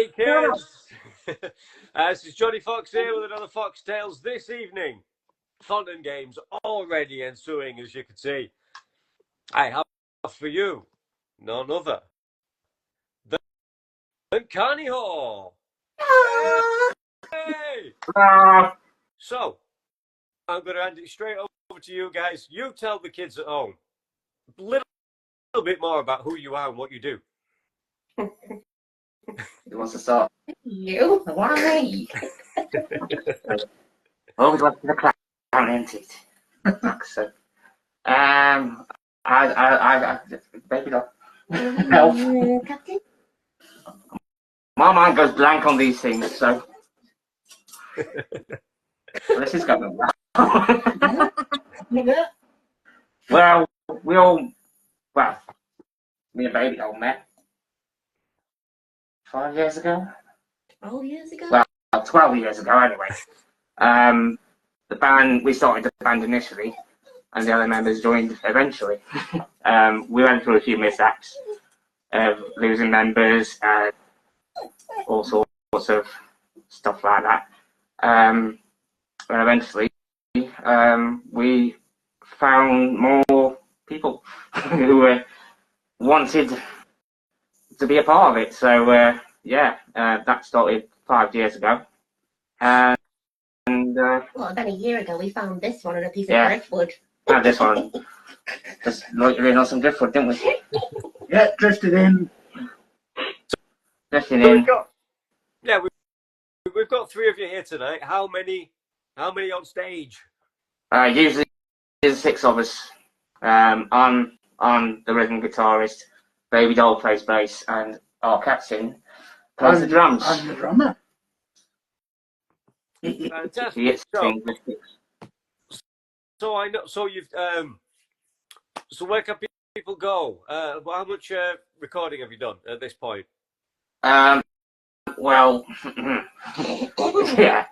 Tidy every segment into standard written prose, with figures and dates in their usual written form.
Hey kids! This is Johnny Fox here with another Fox Tales this evening. Fun and games already ensuing, as you can see. I have for you none other than Carniwhore. Hey! So, I'm going to hand it straight over to you guys. You tell the kids at home a little bit more about who you are and what you do. Who wants to start? You? Why? Always left the clown, ain't it? So, I baby doll. Elf. Captain? My mind goes blank on these things, so. This is going well. Well, me and baby doll met 5 years ago. 12 years ago? Well, 12 years ago, anyway. We started the band initially, and the other members joined eventually. We went through a few mishaps of losing members, all sorts of stuff like that. And eventually, we found more people who wanted to be a part of it. So, that started 5 years ago. Well, about a year ago, we found this one on a piece of driftwood. Found this one. Just loitering on some driftwood, didn't we? Yeah, drifted in. Drifting in. We've got three of you here tonight. How many on stage? Usually there's 6 of us. I'm the rhythm guitarist, Baby Doll plays bass, and our captain plays the drums. I'm the drummer. Fantastic. So I know. So you've. So where can people go? How much recording have you done at this point? Well, yeah.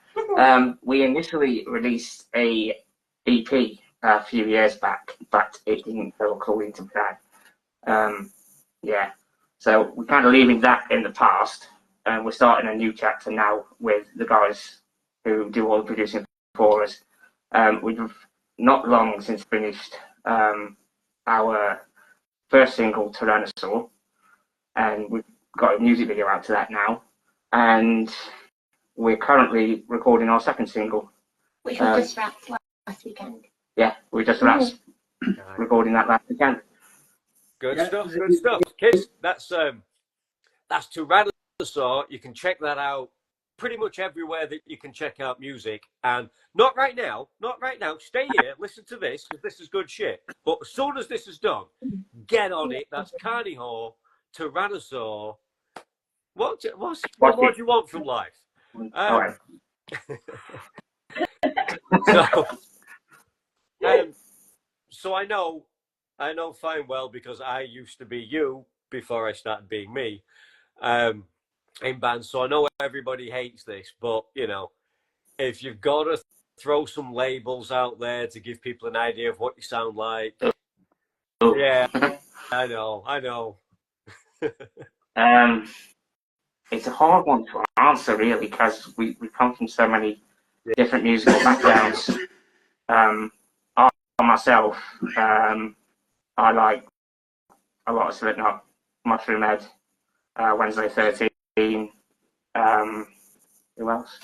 We initially released a EP a few years back, but it didn't go according to plan. So we're kind of leaving that in the past, and we're starting a new chapter now with the guys who do all the producing for us. We've not long since finished our first single, Tyrannosaur, and we've got a music video out to that now. And we're currently recording our second single. Which we just wrapped last weekend. Yeah, we just wrapped recording that last weekend. Good stuff. Kids, that's Tyrannosaur. You can check that out pretty much everywhere that you can check out music. And not right now. Stay here, listen to this, because this is good shit. But as soon as this is done, get on it. That's Carniwhore, Tyrannosaur. What more do you want from life? So I know fine well, because I used to be you before I started being me in bands. So I know everybody hates this, but you know, if you've got to throw some labels out there to give people an idea of what you sound like, yeah, I know. It's a hard one to answer, really, because we come from so many different musical backgrounds. Myself, I like a lot of Slipknot, Mushroom Head, Wednesday 13. Who else?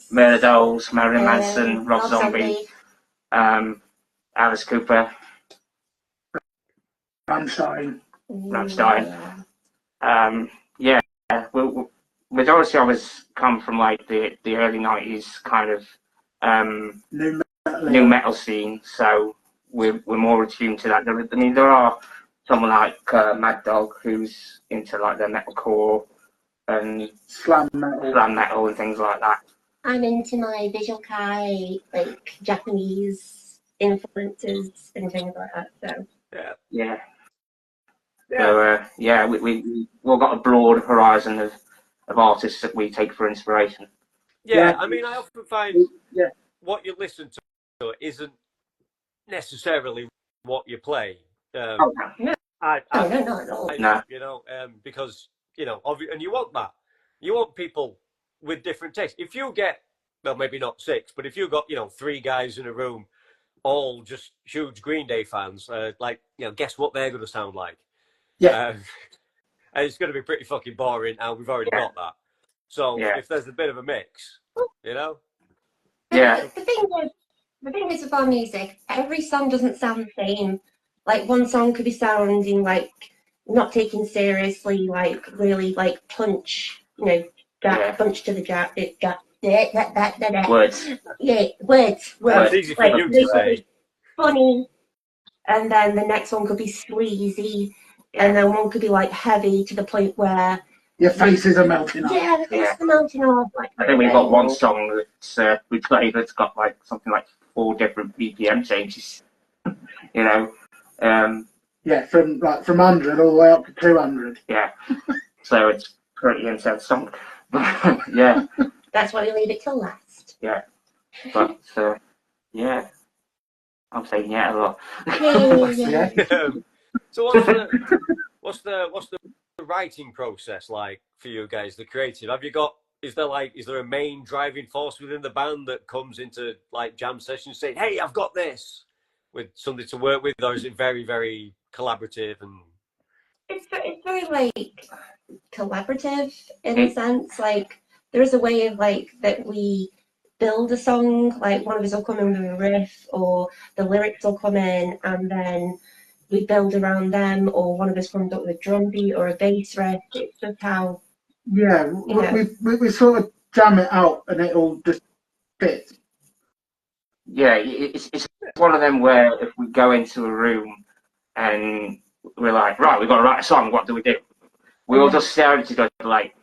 Murder Dolls, Marilyn Manson, Rob Zombie, Alice Cooper, Rammstein. Majority of us come from like the early 90s kind of new metal scene, so we're more attuned to that. I mean, there are someone like Mad Dog who's into like the metalcore and slam metal and things like that. I'm into my visual Kai, like Japanese influences and things like that. So we've got a broad horizon of artists that we take for inspiration. I mean, I often find what you listen to isn't necessarily what you play. No, not at all. You know, because and you want that. You want people with different tastes. If you get, well, maybe not 6, but if you got, 3 guys in a room, all just huge Green Day fans, guess what they're going to sound like? Yeah. And it's going to be pretty fucking boring, and we've already got that. So if there's a bit of a mix, Yeah. The thing is with our music, every song doesn't sound the same. Like one song could be sounding like not taken seriously, like really like punch, punch to the jack. Words. Yeah, words. That's easy for like, you to say. Funny, and then the next one could be sleazy, and then one could be like heavy to the point where Your faces are melting off. the faces are melting off. Like, I think we've got one song that we play that's got like something like 4 different BPM changes. Yeah, from 100 all the way up to 200. Yeah. So it's pretty intense song. Yeah. That's why we leave it till last. Yeah. But yeah. I'm saying yeah a lot. Yeah. So what's the writing process like for you guys, the creative? Is there a main driving force within the band that comes into like jam sessions saying, hey, I've got this, with something to work with, or is it very, very collaborative? And It's very like collaborative in a sense. Like there is a way of like that we build a song. Like one of us will come in with a riff, or the lyrics will come in, and then we build around them, or one of us comes up with a drum beat or a bass riff. It's just how. Yeah, we sort of jam it out and it all just fits. Yeah, it's one of them where if we go into a room and we're like, right, we've got to write a song, what do? We all just stare at each other like,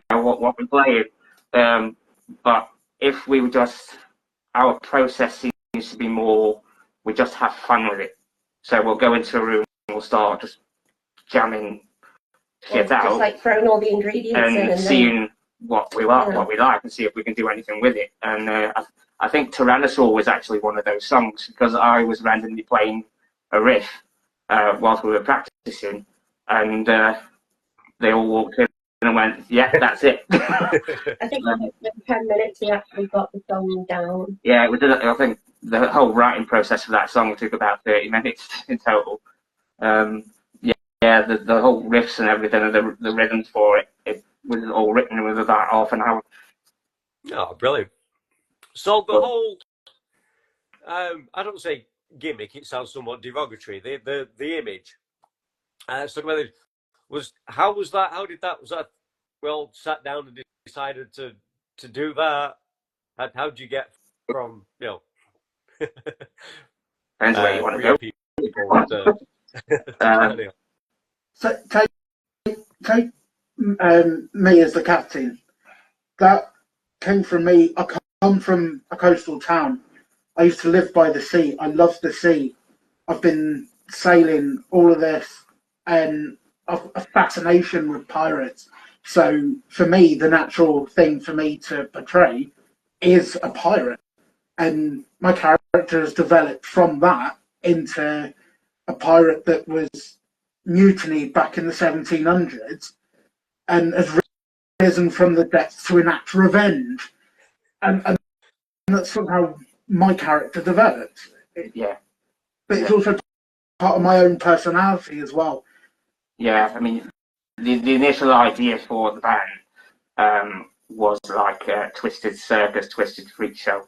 what we're playing. But if we were just, our process seems to be more, we just have fun with it. So we'll go into a room and we'll start just jamming shit out. Just like throwing all the ingredients in and seeing what we like, and see if we can do anything with it. And I think Tyrannosaur was actually one of those songs, because I was randomly playing a riff whilst we were practicing, and they all walked in and went, yeah, that's it. I think in 10 minutes we actually got the song down. Yeah, I think the whole writing process for that song took about 30 minutes in total. The whole riffs and everything, and the rhythms for it was all written within about half an hour. Oh, brilliant. So the whole, I don't say gimmick, it sounds somewhat derogatory. The image. Let's talk about it. How was that? How did that? Was that well sat down and decided to do that? How did you get from Depends where you want to go. People So take me as the captain. That came from me. I come from a coastal town. I used to live by the sea. I love the sea. I've been sailing, all of this, and a fascination with pirates. So for me, the natural thing for me to portray is a pirate. And my character has developed from that into a pirate that was mutinied back in the 1700s and has risen from the depths to enact revenge. And that's sort of how my character developed. Yeah. But it's also part of my own personality as well. Yeah, I mean, the initial idea for the band was like a Twisted Circus, Twisted Freak Show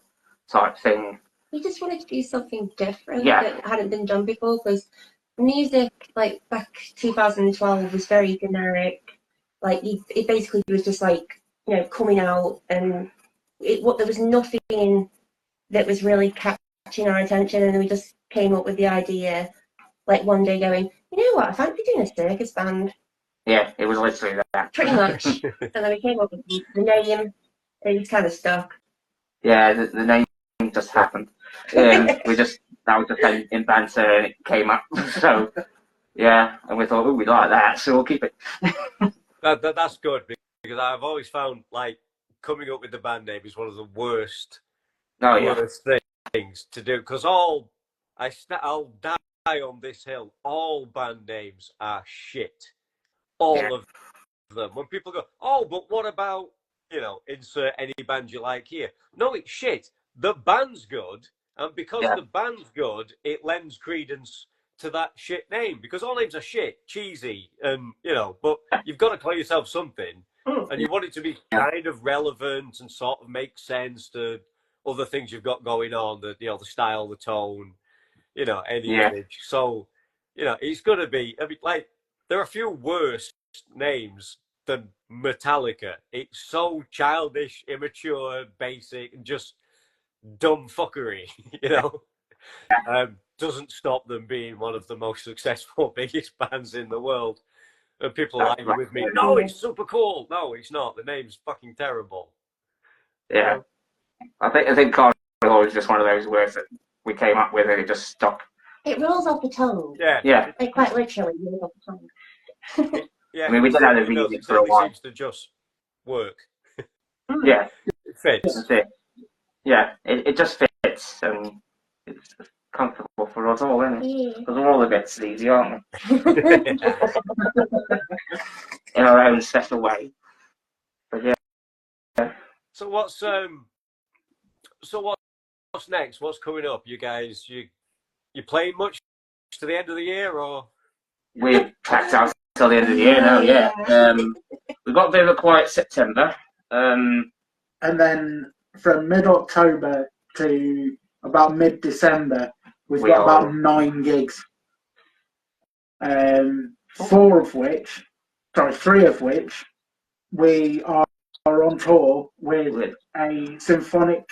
type thing. We just wanted to do something different that hadn't been done before, because music, like back 2012, was very generic. Like it basically was just like coming out, and there was nothing that was really catching our attention, and then we just came up with the idea, like one day going, you know what, I fancy doing a circus band. Yeah, it was literally that. Pretty much. And then we came up with the name. It was kind of stuck. Yeah, the name just happened. That was just in banter, and it came up. So yeah, and we thought, oh, we like that, so we'll keep it. That's good, because I've always found like coming up with the band name is one of the worst things to do, because I'll die on this hill. All band names are shit. all of them. When people go, oh, but what about, insert any band you like here? No, it's shit. The band's good, and because the band's good, it lends credence to that shit name, because all names are shit, cheesy, and but you've got to call yourself something, and you want it to be kind of relevant and sort of make sense to other things you've got going on, the style, the tone, any image. So, it's going to be, like, there are a few worse names than Metallica. It's so childish, immature, basic, and just dumb fuckery, doesn't stop them being one of the most successful, biggest bands in the world. And people are like with me, no, it's super cool. No, it's not. The name's fucking terrible. Yeah. I think Carniwhore is just one of those words that we came up with and it just stuck. It rolls off the tongue. Yeah. Like, quite literally, it rolls off the tongue. Yeah. I mean, we did have a reason for a while. It seems to just work. Yeah. It fits. That's it. Yeah, it just fits, and it's comfortable for us all, isn't it? Because we're all a bit sleazy, aren't we? In our own special way. But yeah. So what's next? What's coming up? You guys, you playing much to the end of the year, or? We're packed out till the end of the year now, yeah. We've got a bit of a quiet September. And then from mid-October to about mid-December, we've got about 9 gigs. 3 of which we are on tour with a symphonic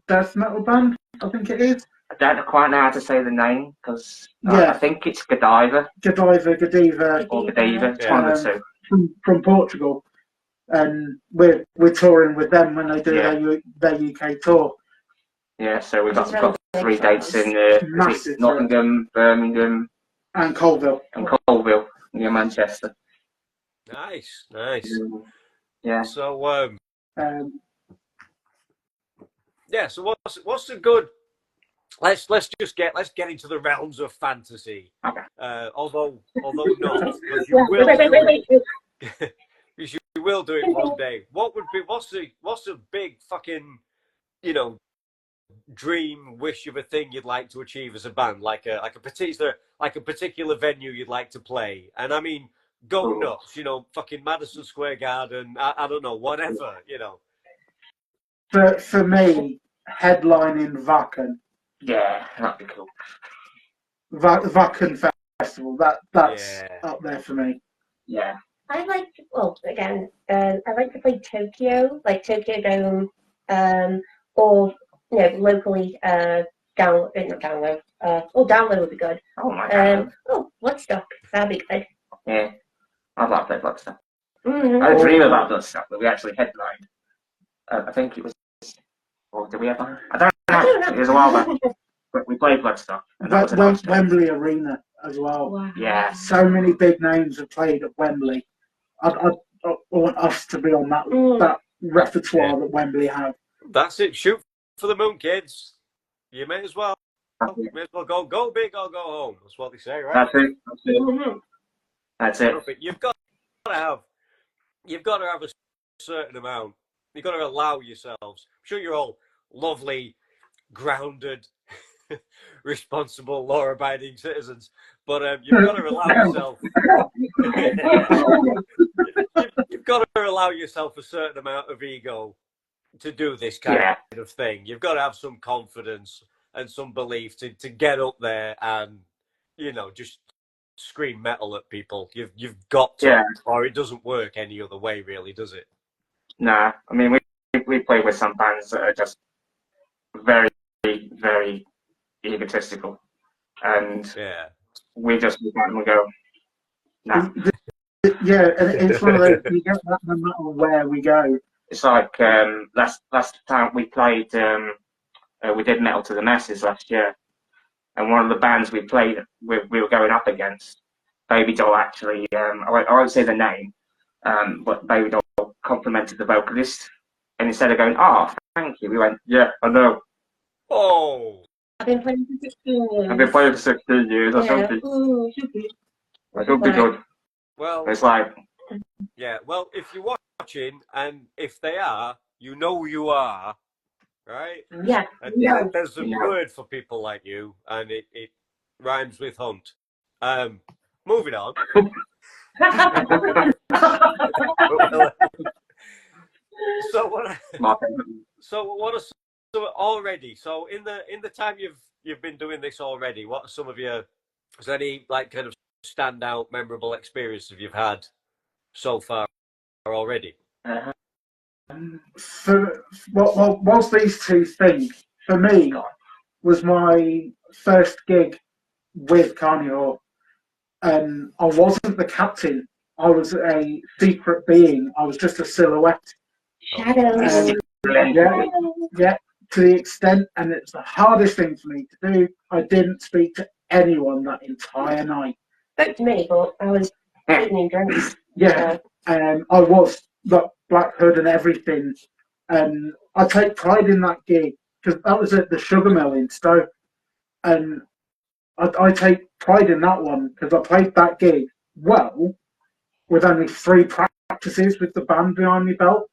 death metal band, I think it is. I don't quite know how to say the name, because I think it's Godiva. Godiva. Or Godiva, it's one of the two. From Portugal. And we're touring with them when they do their UK tour. Yeah, so we've got 3 dates in Nottingham, Birmingham, and Colville. Near Manchester. Nice. Yeah. So so what's a good? Let's get into the realms of fantasy. Okay. Although not, because you will. You will do it one day. What's a big fucking, dream wish of a thing you'd like to achieve as a band, like a particular venue you'd like to play? And I mean, go nuts, fucking Madison Square Garden. I don't know, whatever, For me, headlining Wacken. Yeah, that'd be cool. Wacken Festival. That's up there for me. Yeah. I like, I like to play Tokyo, like Tokyo Dome, or, locally, download would be good. Oh my god. Bloodstock, that'd be good. Yeah, I'd like to play Bloodstock. I had a dream about Bloodstock that we actually headlined. I think it was, or did we ever? I don't know. It was a while back. But we played Bloodstock. Wembley Arena as well. Wow. Yeah. So many big names have played at Wembley. I want us to be on that repertoire that Wembley have. That's it. Shoot for the moon, kids. You may as well. You may as well go big or go home. That's what they say, right? That's it. Perfect. You've got to have a certain amount. You've got to allow yourselves. I'm sure you're all lovely, grounded, responsible, law-abiding citizens, but you've got to allow yourself. You've got to allow yourself a certain amount of ego to do this kind of thing. You've got to have some confidence and some belief to get up there and just scream metal at people. You've got to, or it doesn't work any other way, really, does it? Nah, I mean we play with some bands that are just very, very egotistical, and we just look at them and go, nah. Yeah, and it's one of those, we get that no matter where we go. It's like last time we played, we did Metal to the Masses last year, and one of the bands we played, we were going up against, Baby Doll actually, I won't say the name, but Baby Doll complimented the vocalist, and instead of going, thank you, we went, yeah, I know. Oh. I've been playing for 16 years. I've been playing for 16 years, I should be good. Well, It's like, yeah. Well, if you're watching, and if they are, you know who you are, right? Yeah. And No. there's a No. word for people like you, and it rhymes with hunt. Moving on. Well, so what? So what are so already? So in the time you've been doing this already, what are some of your? Is there any like kind of standout, memorable experiences you've had so far already? For whilst these two things for me was my first gig with Carniwhore. I wasn't the captain. I was a secret being. I was just a silhouette. Shadow. Yeah, yeah, to the extent, and it's the hardest thing for me to do. I didn't speak to anyone that entire night. Spoke to me, but I was eating and drinking. Yeah, I was the Black Hood and everything, and I take pride in that gig because that was at the Sugar Mill in Stoke, and I take pride in that one because I played that gig well with only 3 practices with the band behind my belt.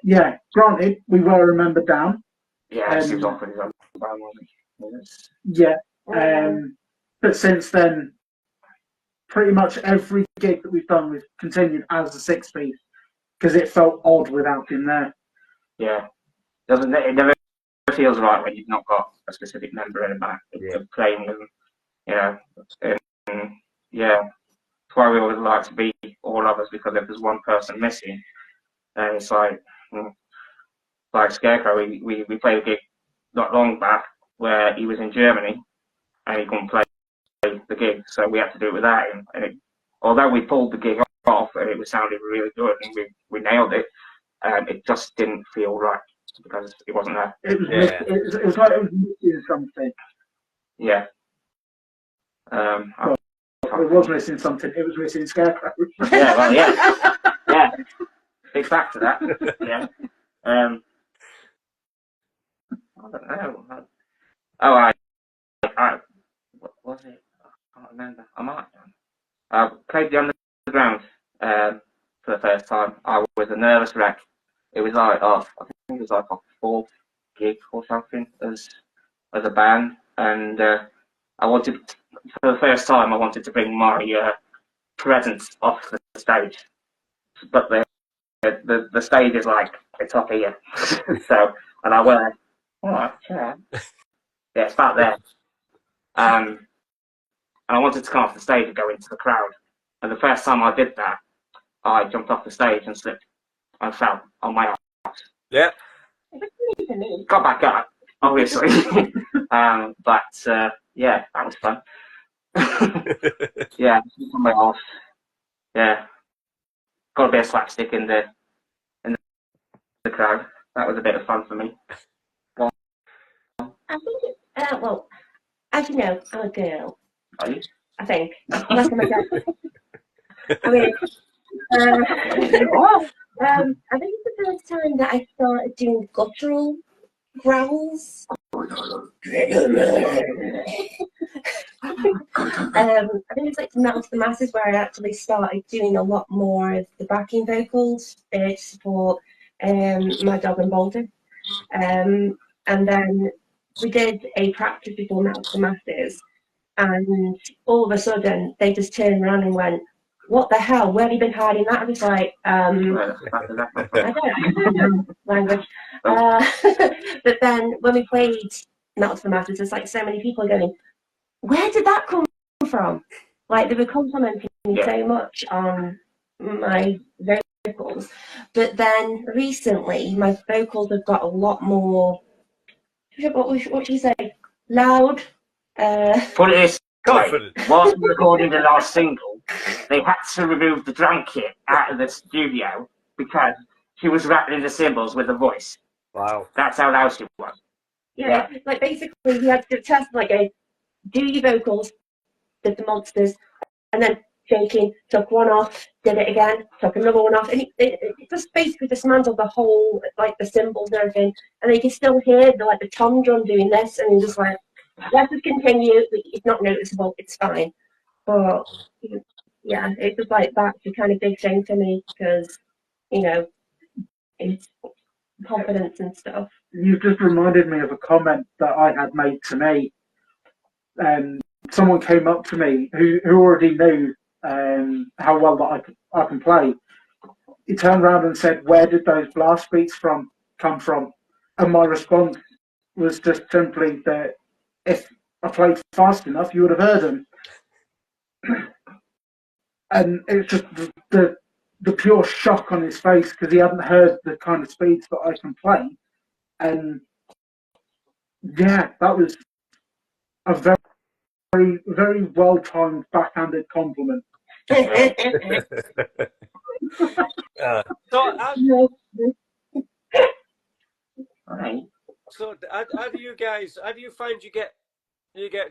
Yeah, granted, we were remembered down. Yeah, he was offered his own band, wasn't he? Yeah, but since then, pretty much every gig that we've done, we've continued as a 6-piece because it felt odd without him there. Yeah, it never feels right when you've not got a specific member in the band playing them. You know, and yeah, that's why we always like to be all of us, because if there's one person missing, then it's like Scarecrow. We played a gig not long back where he was in Germany and he couldn't play the gig, so we had to do it without him. And although we pulled the gig off and it was sounding really good and we nailed it, it just didn't feel right because it wasn't there. It was like it was missing something. Yeah. It was missing something. It was missing Scarecrow. Yeah, well, yeah. Big back to that. Yeah. I don't know. Oh, what was it? I can't remember. I might have done. I played the Underground for the first time. I was a nervous wreck. It was like I think it was like a 4th gig or something as a band, and I wanted, for the first time, I wanted to bring my presence off the stage, but the stage is like it's up here, so and I went, all right, yeah, it's about there, and I wanted to come off the stage and go into the crowd, and the first time I did that, I jumped off the stage and slipped and fell on my arse. Yeah. Got back up, obviously, but yeah, that was fun. Yeah, on my arse. Yeah, got a bit of slapstick in the crowd. That was a bit of fun for me. I think well, as you know, I'm a girl. Are you? I think. Unless I'm a girl. I mean, I think it's the first time that I started doing guttural growls. I think it's like Metal to the Masses where I actually started doing a lot more of the backing vocals to support my dog and Boulder. And then we did a practice before Metal to the Masses, and all of a sudden they just turned around and went, "What the hell? Where have you been hiding that?" I was like, I don't know language. But then when we played Metal to the Masses, there's like so many people going, "Where did that come from?" Like they were complimenting me so much on my vocals. But then recently, my vocals have got a lot more. What should you say? Loud. Put it this way, whilst recording the last single, they had to remove the drum kit out of the studio because she was rattling the cymbals with her voice. Wow. That's how loud she was. Yeah, like basically we had to test like do your vocals, did the monsters, and then shaking, took one off, did it again, took another one off, and it just basically dismantled the whole, like the cymbals and everything, and you can still hear the tom drum doing this, and you're just like, let's just continue, it's not noticeable, it's fine. But yeah, it's just like that's a kind of big thing for me because it's confidence and stuff. You just reminded me of a comment that I had made to me. Someone came up to me who already knew how well that I can play. He turned around and said, "Where did those blast beats come from?" And my response was just simply that if I played fast enough, you would have heard them. And it's just the pure shock on his face because he hadn't heard the kind of speeds that I can play. And yeah, that was a very, very well timed backhanded compliment. So, Right. so how do you find you get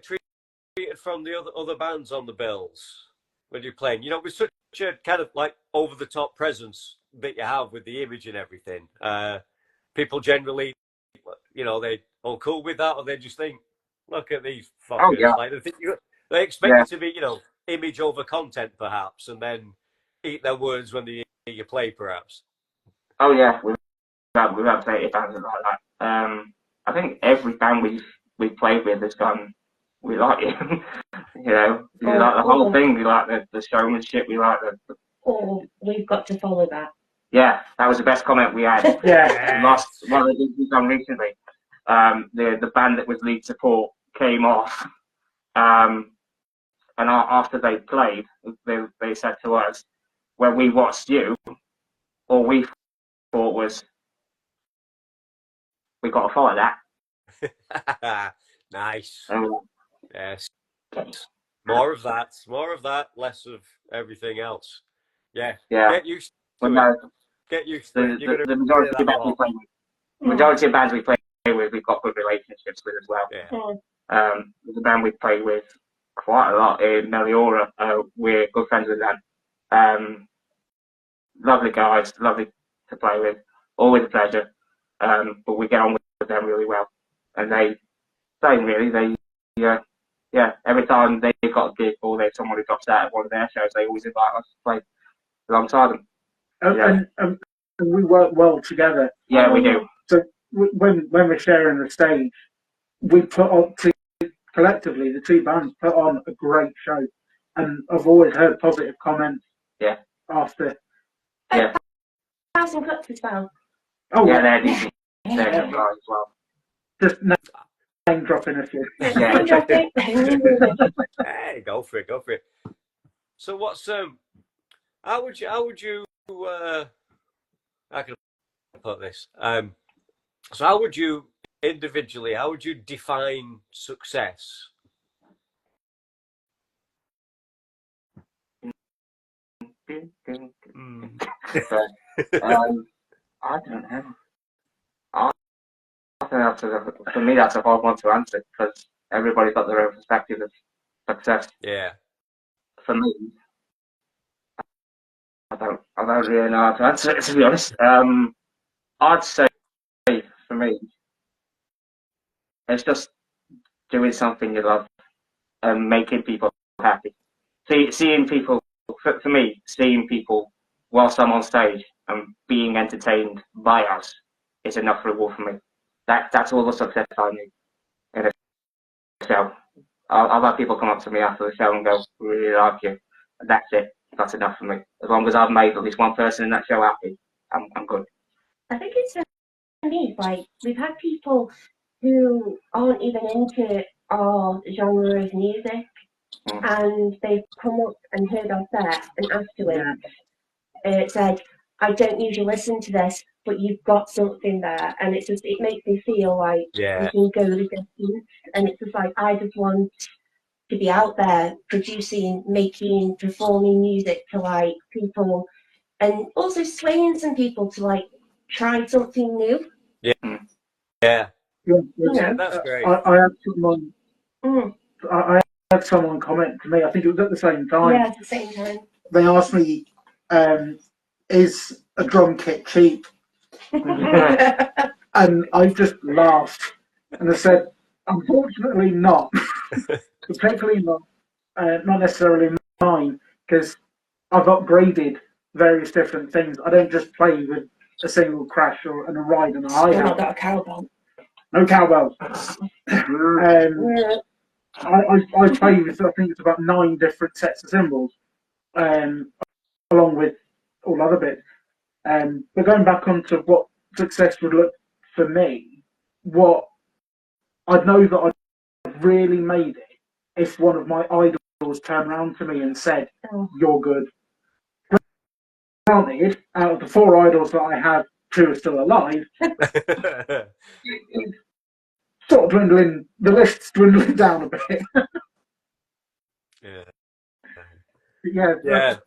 treated from the other bands on the bills when you're playing? With such a kind of like over the top presence that you have with the image and everything. People generally, they all cool with that, or they just think, look at these fuckers. Oh, yeah. Like they expect you to be, image over content perhaps, and then eat their words when they hear you play, perhaps. Oh yeah, we've had plenty of bands like that. I think every band we've played with has gone, we like you. We like the whole thing. We like the showmanship. We like the. Oh, we've got to follow that. Yeah, that was the best comment we had. Yeah. Lost one of the gigs we've done recently. The band that was lead support came off, and after they played, they said to us, when we watched you, all we thought was, we got to follow that. Nice. Yes. More of that, less of everything else. Yeah. Get used to it. Get used to it. The majority of bands we play with, we've got good relationships with as well. Yeah. There's a band we've played with quite a lot in Meliora. We're good friends with them. Lovely guys, lovely to play with. Always a pleasure. But we get on with them really well. And every time they've got a gig or there's someone who drops out of one of their shows, they always invite us to play alongside them. And we work well together. Yeah, we do. So when we're sharing the stage, we put on collectively, the two bands put on a great show, and I've always heard positive comments. Yeah. After. Yeah. Thousand Cuts as well. Oh yeah, they're decent. They're good guys as well. Just name dropping a few. Yeah. Hey, go for it. So what's how would you how can I put this? So how would you individually, how would you define success? I don't know. I think for me that's a hard one to answer because everybody's got their own perspective of success. Yeah. For me, I don't really know how to answer it, to be honest. I'd say for me, it's just doing something you love and making people happy. Seeing people, for me, seeing people whilst I'm on stage and being entertained by us is enough reward for me. That's all the success I need in a show. I've had people come up to me after the show and go, "We really like you." And that's it. That's enough for me. As long as I've made at least one person in that show happy, I'm good. I think it's for me, like we've had people who aren't even into our genre of music, and they've come up and heard our set and afterwards said, "I don't usually listen to this, but you've got something there," and it makes me feel like we can go the distance, and it's just like I just want to be out there producing, making, performing music to like people, and also swaying some people to like try something new. Yeah, that's great. I had someone. I had someone comment to me. I think it was at the same time. Yeah, at the same time. They asked me, "Is a drum kit cheap?" And I just laughed and I said, "Unfortunately, not. Particularly not." not necessarily mine, because I've upgraded various different things. I don't just play with a single crash and a ride and a Still hi-hat. not got a cowbell. No cowbell. I play with, I think it's about 9 different sets of cymbals, along with all other bits. But going back onto what success would look for me, what I'd know that I'd really made it if one of my idols turned around to me and said, "You're good." Granted, out of the 4 idols that I have, 2 are still alive. Sort of dwindling, the list's dwindling down a bit. Yeah,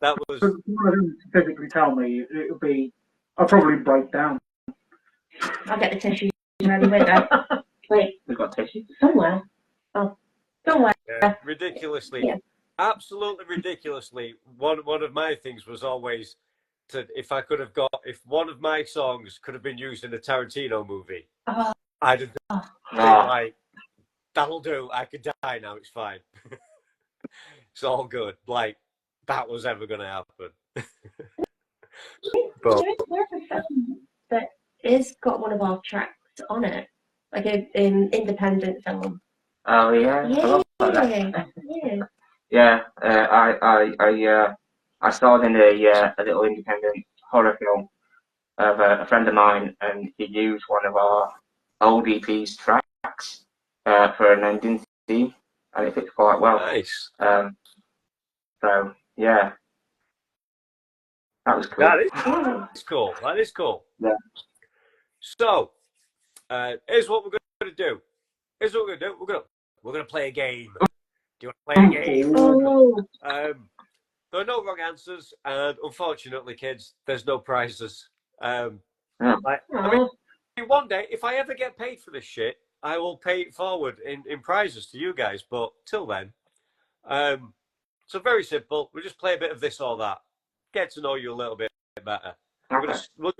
that was. If I didn't physically tell me, it would be, I'd probably break down. I'll get the tissues ready with that. Wait, We've got tissue. somewhere. Oh, somewhere. Yeah, ridiculously, absolutely ridiculously. One of my things was always if one of my songs could have been used in a Tarantino movie, I'd have been like, that'll do. I could die now. It's fine. It's all good. Like that was ever going to happen. But There's a film that is got one of our tracks on it, like an independent film. Oh yeah. Yeah. I saw it in a little independent horror film of a friend of mine, and he used one of our old EP's tracks for an ending theme, and it fits quite well. nice. So yeah, that was cool. That is cool. That is cool. Yeah. So, here's what we're going to do. We're going to play a game. Do you want to play a game? There are no wrong answers, and unfortunately, kids, there's no prizes. I mean, one day, if I ever get paid for this shit, I will pay it forward in prizes to you guys. But till then, so very simple. We'll just play a bit of this or that. Get to know you a little bit better. Okay. We'll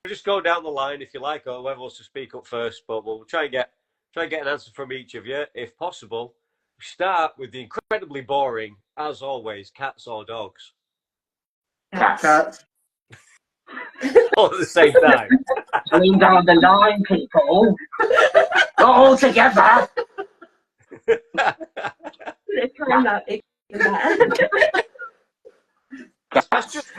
just go down the line if you like, or whoever wants to speak up first. But we'll try and get an answer from each of you, if possible. Start with the incredibly boring, as always, cats or dogs. Cats. All at the same time. Lean down the line, people. Go all together. That's just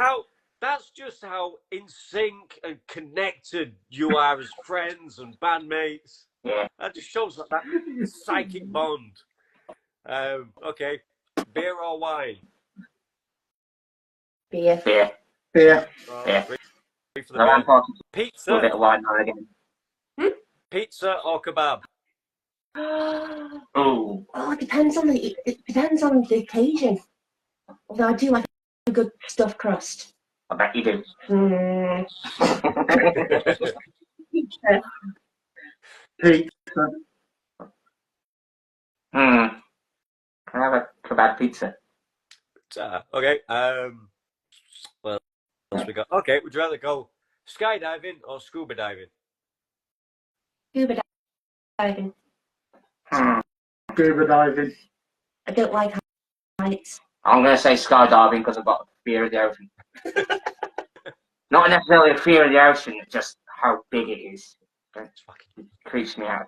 how in sync and connected you are as friends and bandmates. Yeah. That just shows that psychic bond. Okay, beer or wine? Beer. Beer. Yeah. Yeah. Three for the beer. Pizza. A bit of wine now and again. Pizza or kebab? Oh. It depends on the occasion. Although I do like a good stuffed crust. I bet you do. Pizza. Can I have a kebab pizza? Okay. Well, what else we got? Okay, would you rather go skydiving or scuba diving? Scuba diving. Scuba diving. I don't like heights. I'm going to say skydiving because I've got a fear of the ocean. Not necessarily a fear of the ocean, just how big it is. It creeps me out.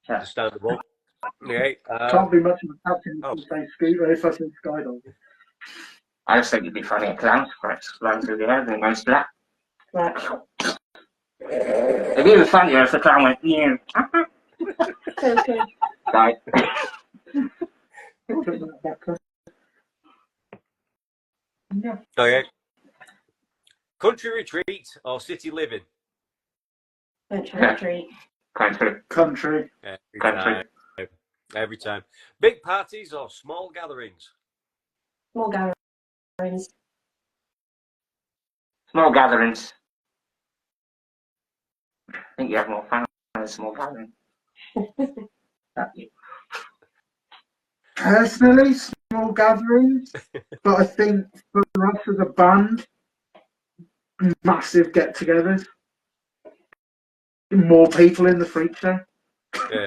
Understandable. Okay. Can't be much of a captain if you say scuba, if I say skydiving. I just think it'd be funny a clown flying through the air and going splat. It'd be even funnier if the clown went, yeah. Okay. Right. Okay. Country retreat or city living? Country retreat. Country. Every time. Big parties or small gatherings? Small gatherings. Small gatherings. I think you have more fun in a small gathering. Personally, small gatherings, but I think for us as a band, massive get-togethers. More people in the freak show. Yeah.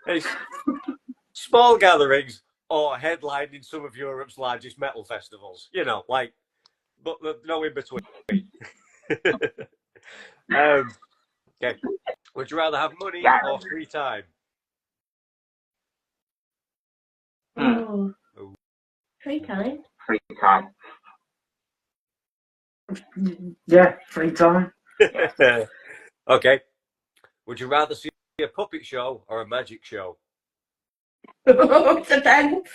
It's small gatherings or headlining some of Europe's largest metal festivals. You know, like, but no in between. Okay. Would you rather have money or free time? Oh, free time. Free time. Yeah, free time. Okay. Would you rather see a puppet show or a magic show? Depends.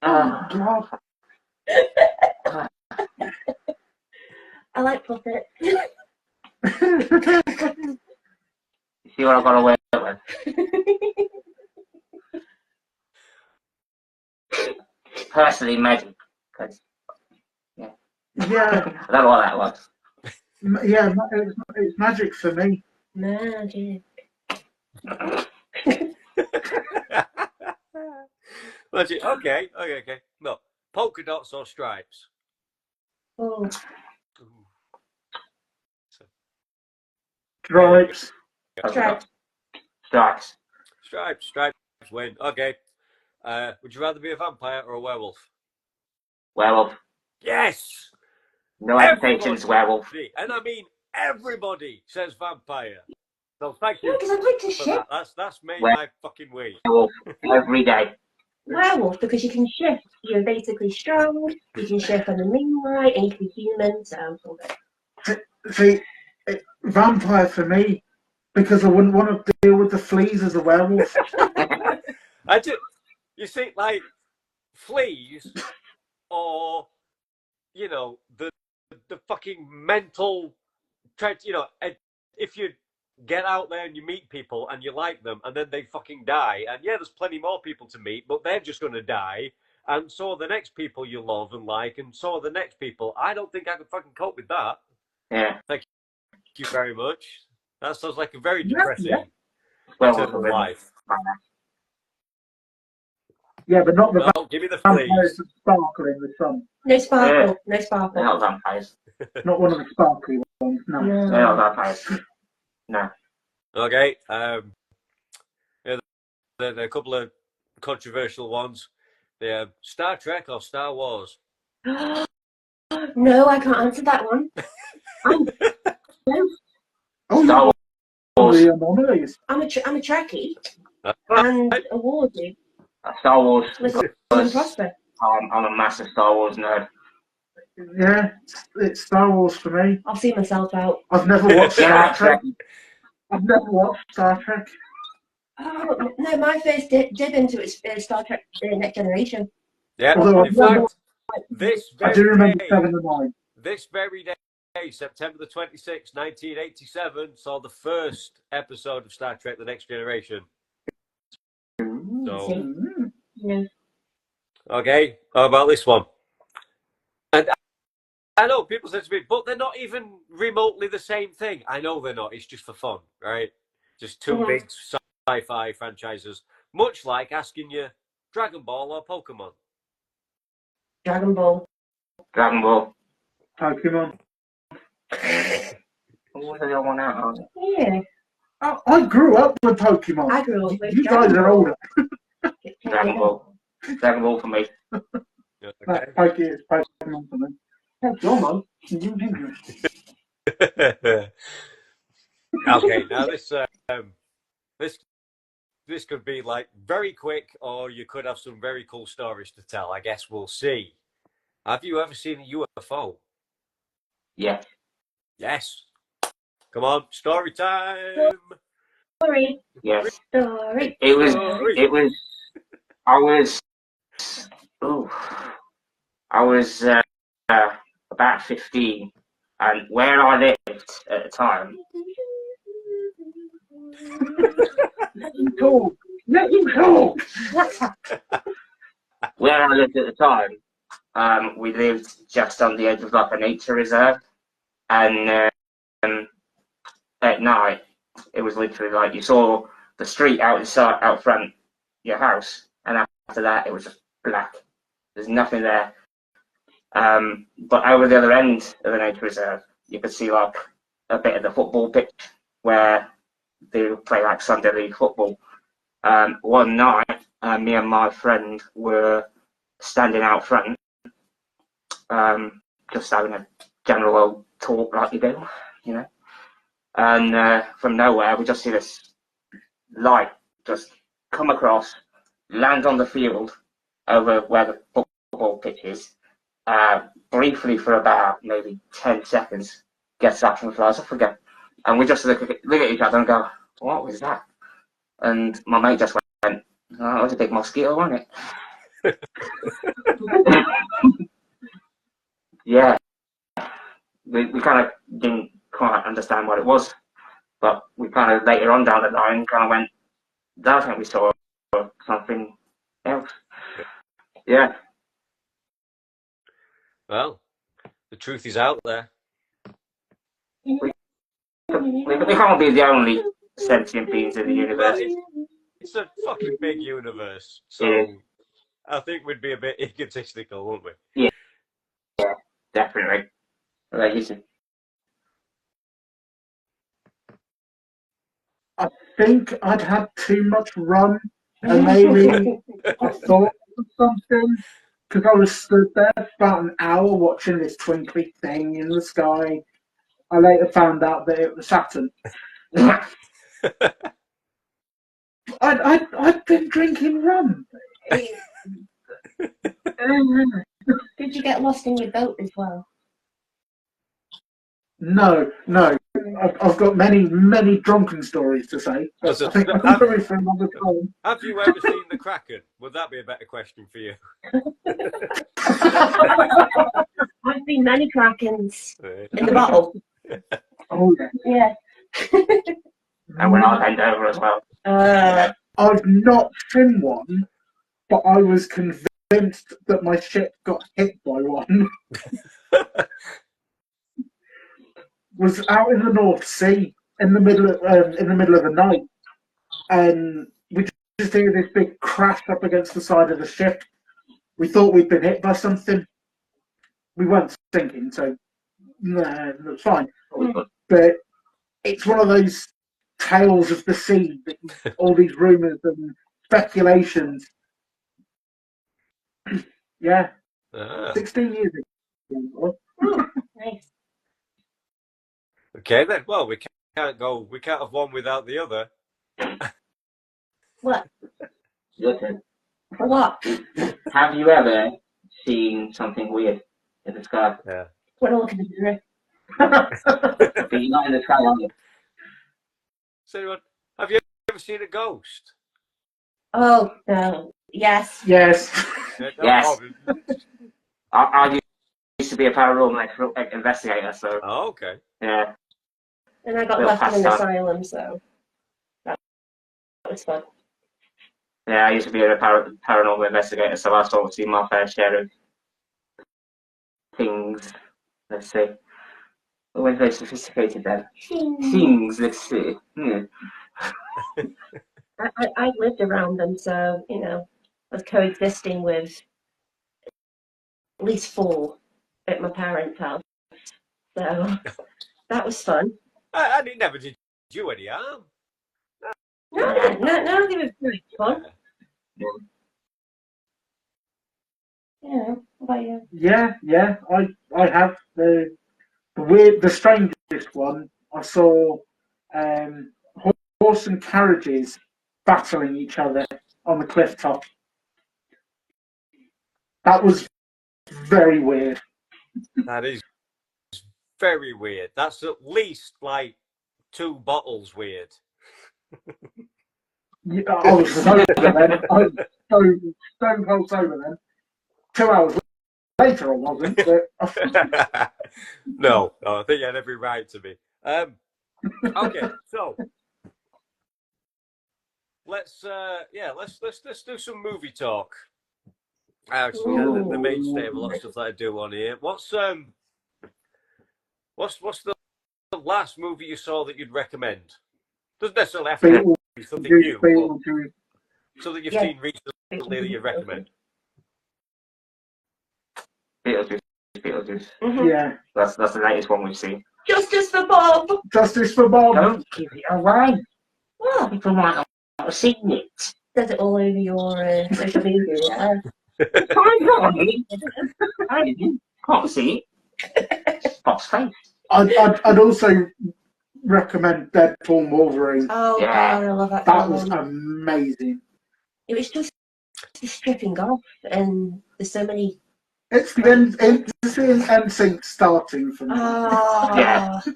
Oh, God. I like puppets. You see what I've got away with? Personally, magic. Cause, Yeah, I don't know what that was. yeah, it's magic for me. Magic. Magic. Okay. No. Polka dots or stripes? Oh, Stripes. stripes. Stripes. Stripes win. Okay. Would you rather be a vampire or a werewolf? Werewolf. Yes. No hesitations, werewolf. And I mean everybody says vampire. So thank No, you because I like to for shift that. That's made my fucking week. Werewolf every day. werewolf because you can shift. You're basically strong. You can shift on the moonlight, and you can be human. So, See, vampire for me, because I wouldn't want to deal with the fleas as a werewolf. You see, like fleas, or you know the fucking mental. You know, if you get out there and you meet people and you like them, and then they fucking die, and yeah, there's plenty more people to meet, but they're just going to die. And so are the next people you love and like, and so are the next people. I don't think I could fucking cope with that. Yeah. Thank you very much. That sounds like a very depressing Werewolf turn of life. Yeah, but not the No, give me the vampires fleas. that sparkle in the sun. no sparkle. Yeah. No sparkle. They're not vampires. Not one of the sparkly ones, no. They're not vampires. No. Okay. Yeah, there are a couple of controversial ones. Star Trek or Star Wars? No, I can't answer that one. Oh, Star you're Wars. the anomalies. I'm a Trekkie Right. and a Wardy. Star Wars. And Prosper. I'm a massive Star Wars nerd. Yeah, it's Star Wars for me. I'll see myself out. I've never watched Star Trek. I've never watched Star Trek. Oh, no, my first dip into it is Star Trek Next Generation. Yeah. Although In fact, I do remember 7 and 9. This very day, September the 26th, 1987, saw the first episode of Star Trek The Next Generation. So, Yeah. okay, how about this one? And I know people say to me, but they're not even remotely the same thing. I know they're not. It's just for fun, right? Just two big sci-fi franchises. Much like asking you, Dragon Ball or Pokemon? Dragon Ball. Dragon Ball. Pokemon. What the other one out? Yeah. I grew up with Pokemon. I grew up with You guys are older. Dragon Ball. Dragon Ball for me. Okay. Pokemon for me. Your mum. Okay, now this could be like very quick, or you could have some very cool stories to tell. I guess we'll see. Have you ever seen a UFO? Yeah. Yes. Come on, story time. Story. Yes. Story. It was. I was about 15, and where I lived at the time. Let him talk. Let him talk. Where I lived at the time, we lived just on the edge of like a nature reserve, and at night it was literally like you saw the street out front your house, and after that it was just black. There's nothing there. But over the other end of the nature reserve, you could see like a bit of the football pitch where they play like Sunday League football. One night, me and my friend were standing out front, just having a general old talk like you do, you know. And from nowhere, we just see this light just come across, land on the field over where the football pitch is, briefly for about maybe 10 seconds, gets up and flies off again. And we just look at each other and go, what was that? And my mate just went, oh, it was a big mosquito, wasn't it? Yeah. We kind of didn't quite understand what it was, but we kind of later on down the line kind of went, I think we saw something else. Yeah. Well, the truth is out there. We can't be the only sentient beings in the universe. It's a fucking big universe, so I think we'd be a bit egotistical, wouldn't we? Yeah, definitely. Like you said. I think I'd had too much rum, and maybe I thought of something, because I was stood there for about an hour watching this twinkly thing in the sky. I later found out that it was Saturn. I'd been drinking rum. Did you get lost in your boat as well? No. I've got many drunken stories to say. I think I'm going for another time. Have you ever seen the Kraken? Would that be a better question for you? I've seen many Krakens in the bottle. Oh yeah. And when I bent over as well. I've not seen one, but I was convinced that my ship got hit by one. Was out in the North Sea in the middle of the night, and we just hear this big crash up against the side of the ship. We thought we'd been hit by something. We weren't sinking, so nah, it's fine. But it's one of those tales of the sea, all these rumours and speculations. Yeah, 16 years ago. Nice. Okay then. Well, we can't have one without the other. What? Listen, What? have you ever seen something weird in the sky? Yeah. When I look at the mirror. But you're not in the sky, are you? So, have you ever seen a ghost? Oh, no. Yes. Yes. Yes. I used to be a paranormal investigator, so. Oh, okay. Yeah. And I got left in an asylum, so that was fun. Yeah, I used to be a paranormal investigator, so I sort of see my fair share of things. Let's see. Oh, we're very sophisticated then. Things, let's see. I lived around them, so, you know, I was coexisting with at least 4 at my parents' house. So that was fun. And it never did you any harm. No, it was really fun. Yeah, what about you? Yeah. I have the strangest one. I saw horse and carriages battling each other on the cliff top. That was very weird. That is very weird. That's at least like 2 bottles weird. Yeah, I was sober then. I was stone cold sober then. 2 hours later, I wasn't. But No, I think you had every right to be. Okay, so let's do some movie talk. Actually, the mainstay of a lot of stuff that I do on here. What's the last movie you saw that you'd recommend? Doesn't necessarily have to be something new, but something you've seen recently that you recommend. Beetlejuice. Mm-hmm. Yeah, That's the latest one we've seen. Justice for Bob. Justice for Bob. Don't give it away. Well, People might not have seen it. says it all over your social media. I'm not on it. I can't see it. Bob's face. I'd also recommend Deadpool Wolverine. Oh, Yeah. God, I love that That film. was amazing. It was just stripping off, and there's so many. It's then seeing NSYNC starting from. Yeah. So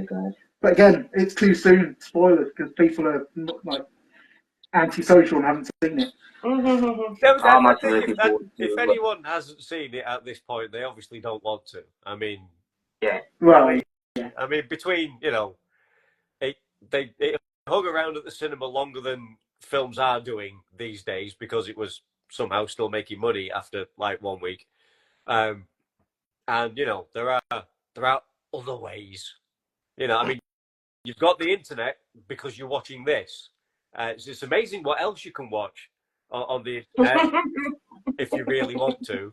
good. But again, it's too soon. Spoilers, because people are like antisocial and haven't seen it. I'm actually looking forward to If it. anyone hasn't seen it at this point, they obviously don't want to. I mean, Well, I mean, between it hung around at the cinema longer than films are doing these days because it was somehow still making money after like 1 week. And there are other ways. I mean, you've got the internet because you're watching this. It's amazing what else you can watch on the internet if you really want to.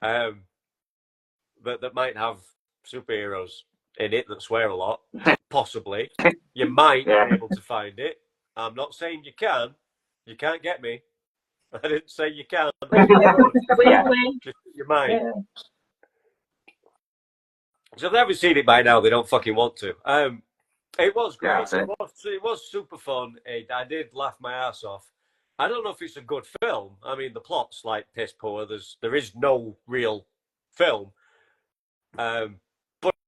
That might have superheroes in it that swear a lot. Possibly, you might be able to find it. I'm not saying you can. You can't get me. I didn't say you can. Just you might. Yeah. So if they haven't seen it by now, they don't fucking want to. It was great. Yeah, It was super fun. I did laugh my ass off. I don't know if it's a good film. I mean, the plot's like piss poor. There is no real film, but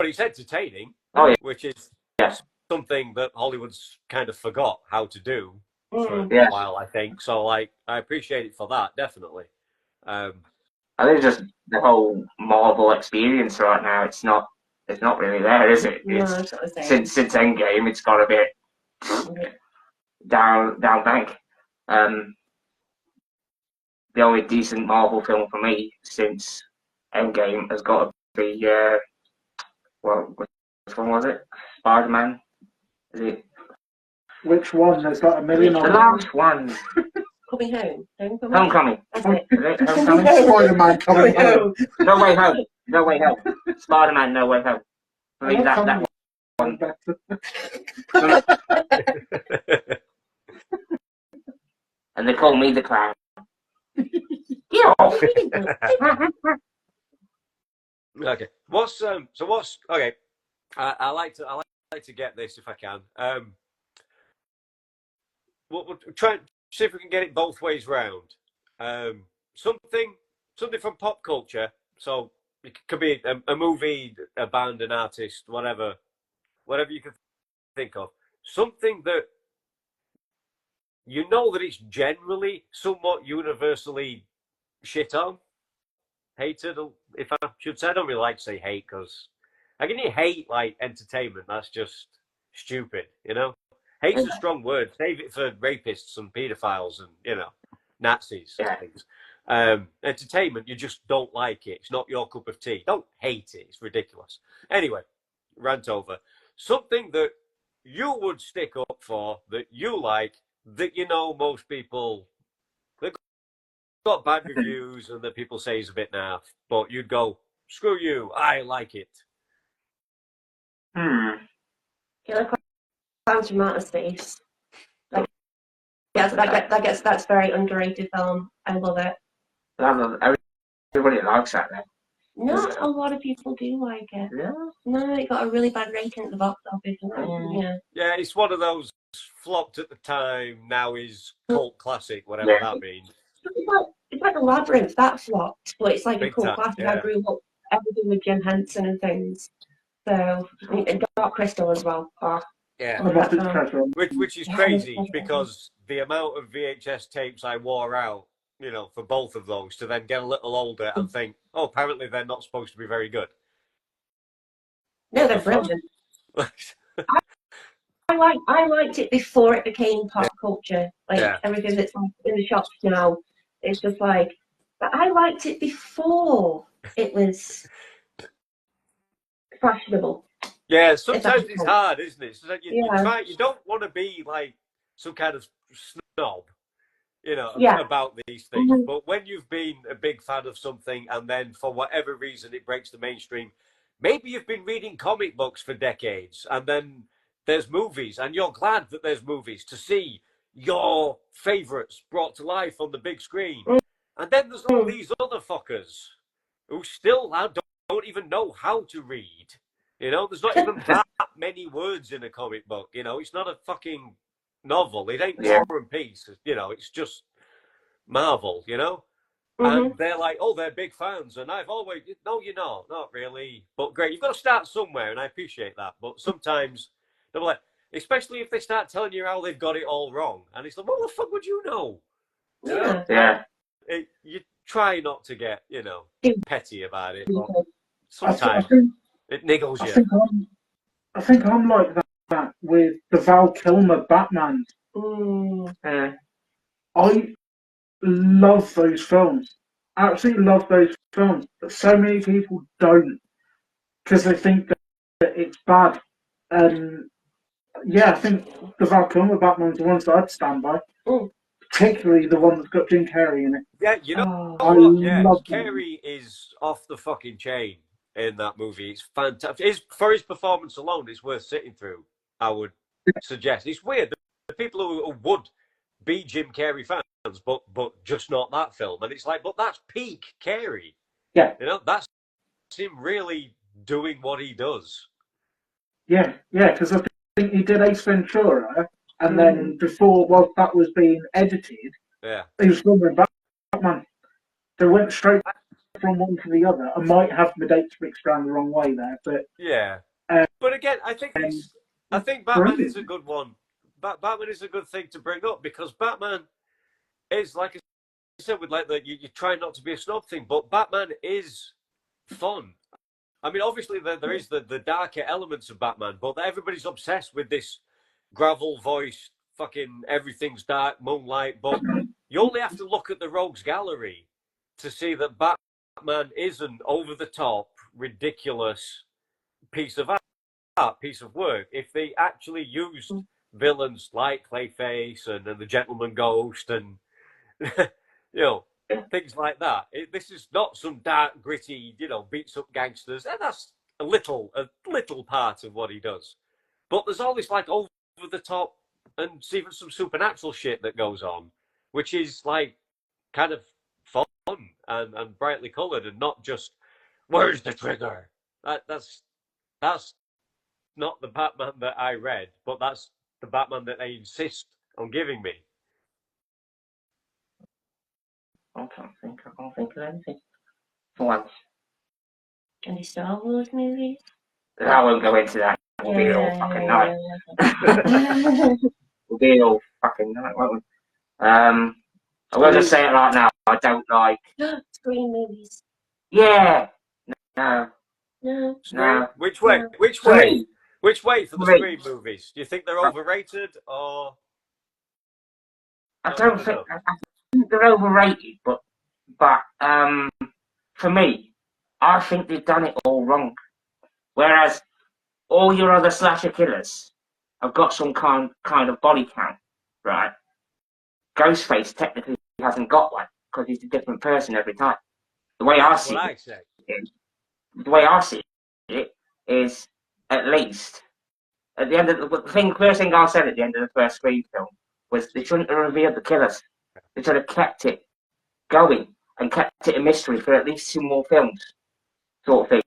it's entertaining, which is something that Hollywood's kind of forgot how to do for a while, I think. So, like, I appreciate it for that, definitely. I think just the whole Marvel experience right now. It's not really there, is it? No, It's, it's not the same. since Endgame, it's got a bit down bank. The only decent Marvel film for me since Endgame has got to be which one was it? Spider-Man? Is it which one? There's got a million the on last one? Coming home. Homecoming. That's it. Is it Homecoming? Spider-Man coming home. No Way Home. No Way Home. Spider-Man No Way Home. I think that one. And they call me the clown. Get off. Okay. What's okay? I like to get this if I can. We'll try and see if we can get it both ways round. Something from pop culture. So it could be a movie, a band, an artist, whatever you can think of. Something that that it's generally somewhat universally shit on, hated. If I should say, I don't really like to say hate because I can hate like entertainment. That's just stupid, Hate's a strong word. Save it for rapists and paedophiles and Nazis and things. Entertainment, you just don't like it. It's not your cup of tea. Don't hate it. It's ridiculous. Anyway, rant over. Something that you would stick up for, that you like, that most people that got bad reviews and that people say is a bit naff, but you'd go, screw you, I like it. Killer Clowns from Outer Space. That's very underrated film. I love it. Everybody likes that then. Not a lot of people do like it. Yeah. No, it got a really bad rating at the box office. Yeah, it's one of those flopped at the time, now is cult classic, whatever that means. It's like a Labyrinth, that flopped, but it's like Big a cult time, classic. yeah. I grew up everything with Jim Henson and things. So, and Dark Crystal as well. Yeah. Which is crazy because the amount of VHS tapes I wore out, for both of those, to then get a little older and think, oh, apparently they're not supposed to be very good. No, they're brilliant. I liked it before it became pop culture. Everything that's in the shops now, it's just like, but I liked it before it was fashionable. Yeah, sometimes it's hard, isn't it? So you don't want to be like some kind of snob, about these things. Mm-hmm. But when you've been a big fan of something and then for whatever reason it breaks the mainstream, maybe you've been reading comic books for decades, and then there's movies, and you're glad that there's movies to see your favorites brought to life on the big screen. And then there's all these other fuckers who still don't even know how to read. You know, there's not even that many words in a comic book. You know, it's not a fucking novel. It ain't War and Peace. You know, it's just Marvel, you know? And they're like, oh, they're big fans. And I've always, no, you're not really. But great, you've got to start somewhere, and I appreciate that. But sometimes they're like, especially if they start telling you how they've got it all wrong. And it's like, what the fuck would you know? Yeah. You try not to get, you know, petty about it. But sometimes it niggles you. I think I'm like that with the Val Kilmer Batman. I love those films. Absolutely love those films. But so many people don't because they think that it's bad. Yeah, I think the Val Kilmer Batman's the ones that I'd stand by. Particularly the one that's got Jim Carrey in it. Yeah, you know what? Yeah, Carey is off the fucking chain in that movie. It's fantastic. For his performance alone, it's worth sitting through, I would suggest. It's weird. The people who would be Jim Carrey fans, but just not that film. And it's like, but that's peak Carey. Yeah. You know, that's him really doing what he does. Yeah, because I think he did Ace Ventura, and then whilst that was being edited, he was filming Batman. They went straight from one to the other. I might have my dates mixed around the wrong way there, but but again, I think Batman is a good one. Batman is a good thing to bring up because Batman is, like I said, with like you try not to be a snob thing, but Batman is fun. I mean, obviously there is the darker elements of Batman, but everybody's obsessed with this gravel voice, fucking everything's dark, moonlight. But you only have to look at the Rogues Gallery to see that Batman is an over-the-top, ridiculous piece of art, piece of work. If they actually used villains like Clayface and the Gentleman Ghost and you know, things like that. This is not some dark, gritty, you know, beats up gangsters. And that's a little part of what he does. But there's all this like over the top and even some supernatural shit that goes on, which is like kind of fun and brightly coloured and not just where's the trigger. That's not the Batman that I read, but that's the Batman that they insist on giving me. I can't think of anything. For once. Any Star Wars movies? I won't go into that. We'll be all fucking night. We'll be all fucking night, won't we? I'm going to say it right now. I don't like Screen movies. Yeah. No. Which way? Which way? Which way for the Scream movies? Do you think they're overrated or? I don't think. I think they're overrated, but for me, I think they've done it all wrong. Whereas all your other slasher killers have got some kind of body count, right? Ghostface technically hasn't got one because he's a different person every time. The way I see it is, at least at the end of the first thing I said at the end of the first Scream film was they shouldn't have revealed the killers. They should have kept it going and kept it a mystery for at least 2 more films, sort of thing.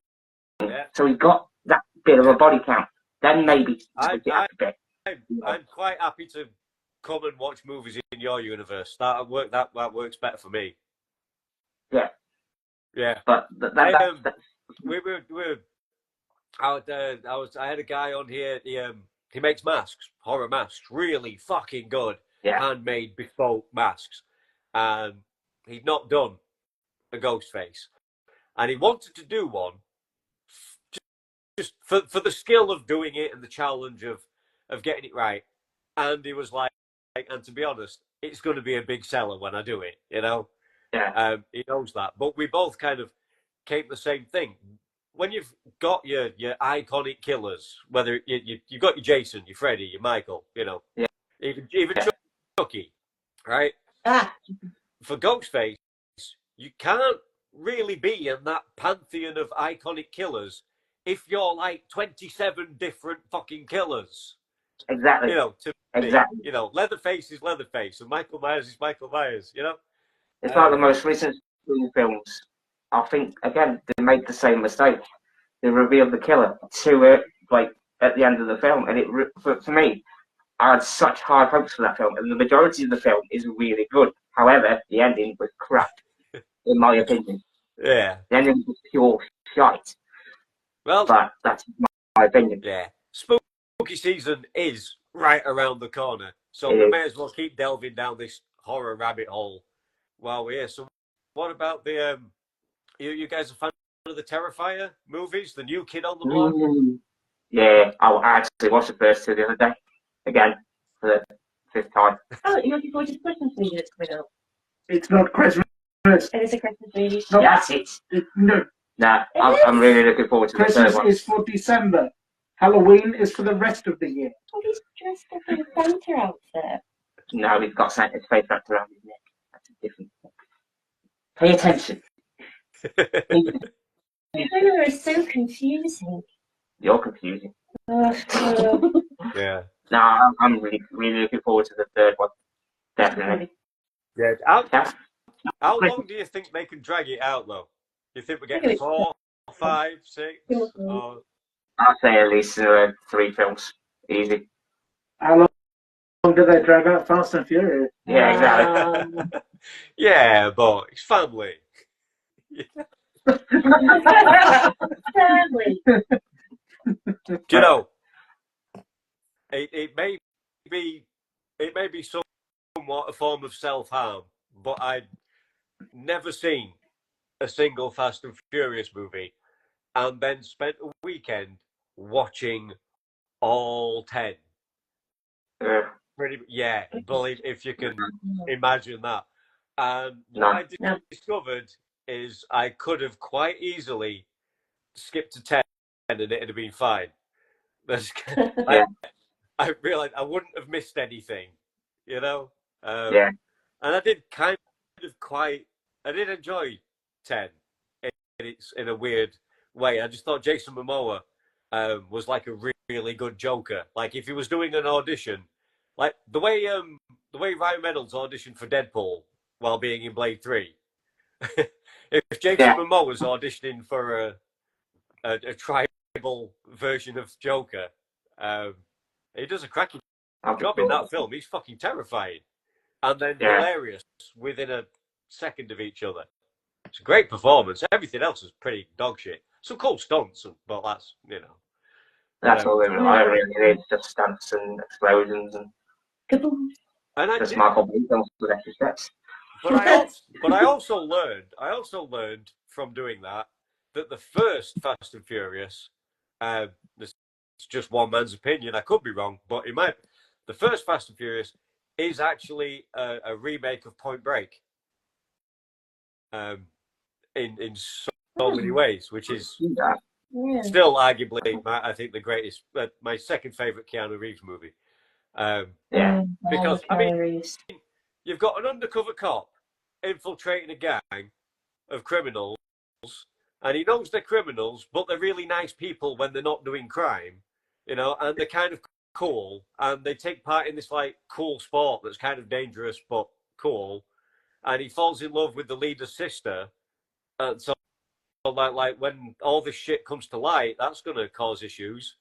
Yeah. So he got that bit of a body count. Then maybe I'm quite happy to come and watch movies in your universe. That works better for me. Yeah. But I had a guy on here. He makes masks, horror masks, really fucking good, handmade bespoke masks, and he'd not done a ghost face, and he wanted to do one just for the skill of doing it and the challenge of getting it right. And he was like, and to be honest, it's going to be a big seller when I do it, you know. He knows that, but we both kind of came to the same thing. When you've got your iconic killers, whether you've got your Jason, your Freddy, your Michael, you know, even Chucky, right? For Ghostface, you can't really be in that pantheon of iconic killers if you're like 27 different fucking killers. Exactly. You know, to exactly. me, you know, Leatherface is Leatherface, and Michael Myers is Michael Myers. You know, it's like the most recent films. I think again they made the same mistake. They revealed the killer to it, like at the end of the film, and for me, I had such high hopes for that film, and the majority of the film is really good. However, the ending was crap, in my opinion. Yeah. The ending was pure shite. Well, but that's my opinion. Yeah. Spooky season is right around the corner, so we may as well keep delving down this horror rabbit hole while we're here. So, what about the you guys are fans of the Terrifier movies, the new Kid on the Block? Yeah, I actually watched the first two the other day again for the fifth time. Oh, you're looking forward to the Christmas movie that's coming out? It's not Christmas. And it's a Christmas movie. No, That's it. No, Nah, I'm really looking forward to the third Christmas one. is for December. Halloween is for the rest of the year. Oh, he's dressed up in a Santa outfit. No, he's got Santa's face wrapped around his neck. That's a different thing. Pay attention. Tyler is so confusing. You're confusing. Yeah. No, I'm really, really looking forward to the third one. Definitely. Yeah. How long do you think they can drag it out, though? Do you think we're getting 4, 5, 6? Or... I'd say at least 3 films. Easy. How long do they drag out Fast and Furious? Yeah, exactly. Yeah, but it's family. Family. Do you know? It may be somewhat a form of self-harm, but I'd never seen a single Fast and Furious movie, and then spent a weekend watching all 10. Yeah, believe if you can imagine that. And what I discovered is I could have quite easily skipped to 10 and it'd have been fine. I realized I wouldn't have missed anything, you know? And I did I did enjoy 10 in a weird way. I just thought Jason Momoa was like a really good Joker. Like if he was doing an audition, like the way Ryan Reynolds auditioned for Deadpool while being in Blade 3. If Jason Momoa was auditioning for a tribal version of Joker, he does a cracking job in that film. He's fucking terrifying. And then hilarious within a second of each other. It's a great performance. Everything else is pretty dog shit. Some cool stunts, but that's, you know. That's all they rely really. It's just stunts and explosions and just Michael Bay films with extra steps. But I also learned from doing that the first Fast and Furious, this is just one man's opinion. I could be wrong, but the first Fast and Furious is actually a remake of Point Break. In so many ways, which is still arguably I think the greatest, my second favorite Keanu Reeves movie. Because I mean, you've got an undercover cop infiltrating a gang of criminals, and he knows they're criminals, but they're really nice people when they're not doing crime, you know, and they're kind of cool, and they take part in this like cool sport that's kind of dangerous but cool, and he falls in love with the leader's sister, and so like when all this shit comes to light, that's going to cause issues,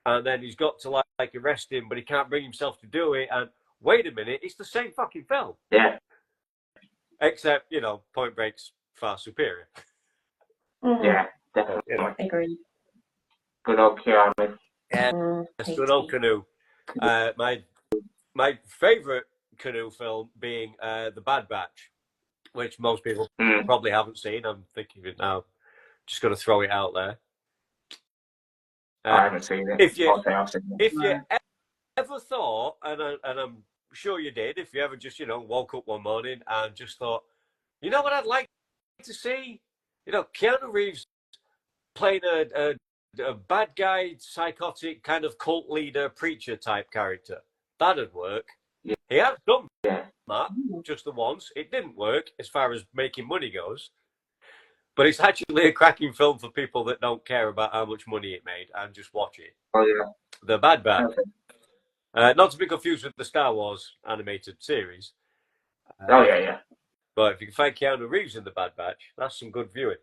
and then he's got to like arrest him, but he can't bring himself to do it. And wait a minute, it's the same fucking film. Yeah. Except, you know, Point Break's far superior. Yeah, definitely. You know. Agreed. Good old Keanu. Yeah, good old Canoe. My favourite Canoe film being The Bad Batch, which most people probably haven't seen. I'm thinking of it now. Just going to throw it out there. I haven't seen it. If you ever thought, and I'm sure you did, if you ever just, you know, woke up one morning and just thought, you know what I'd like to see? You know, Keanu Reeves playing a bad guy, psychotic, kind of cult leader, preacher type character. That'd work. Yeah. He has done that just the once. It didn't work as far as making money goes. But it's actually a cracking film for people that don't care about how much money it made and just watch it. Oh yeah. The Bad Batch. Okay. Not to be confused with the Star Wars animated series. Oh yeah. But if you can find Keanu Reeves in The Bad Batch, that's some good viewing.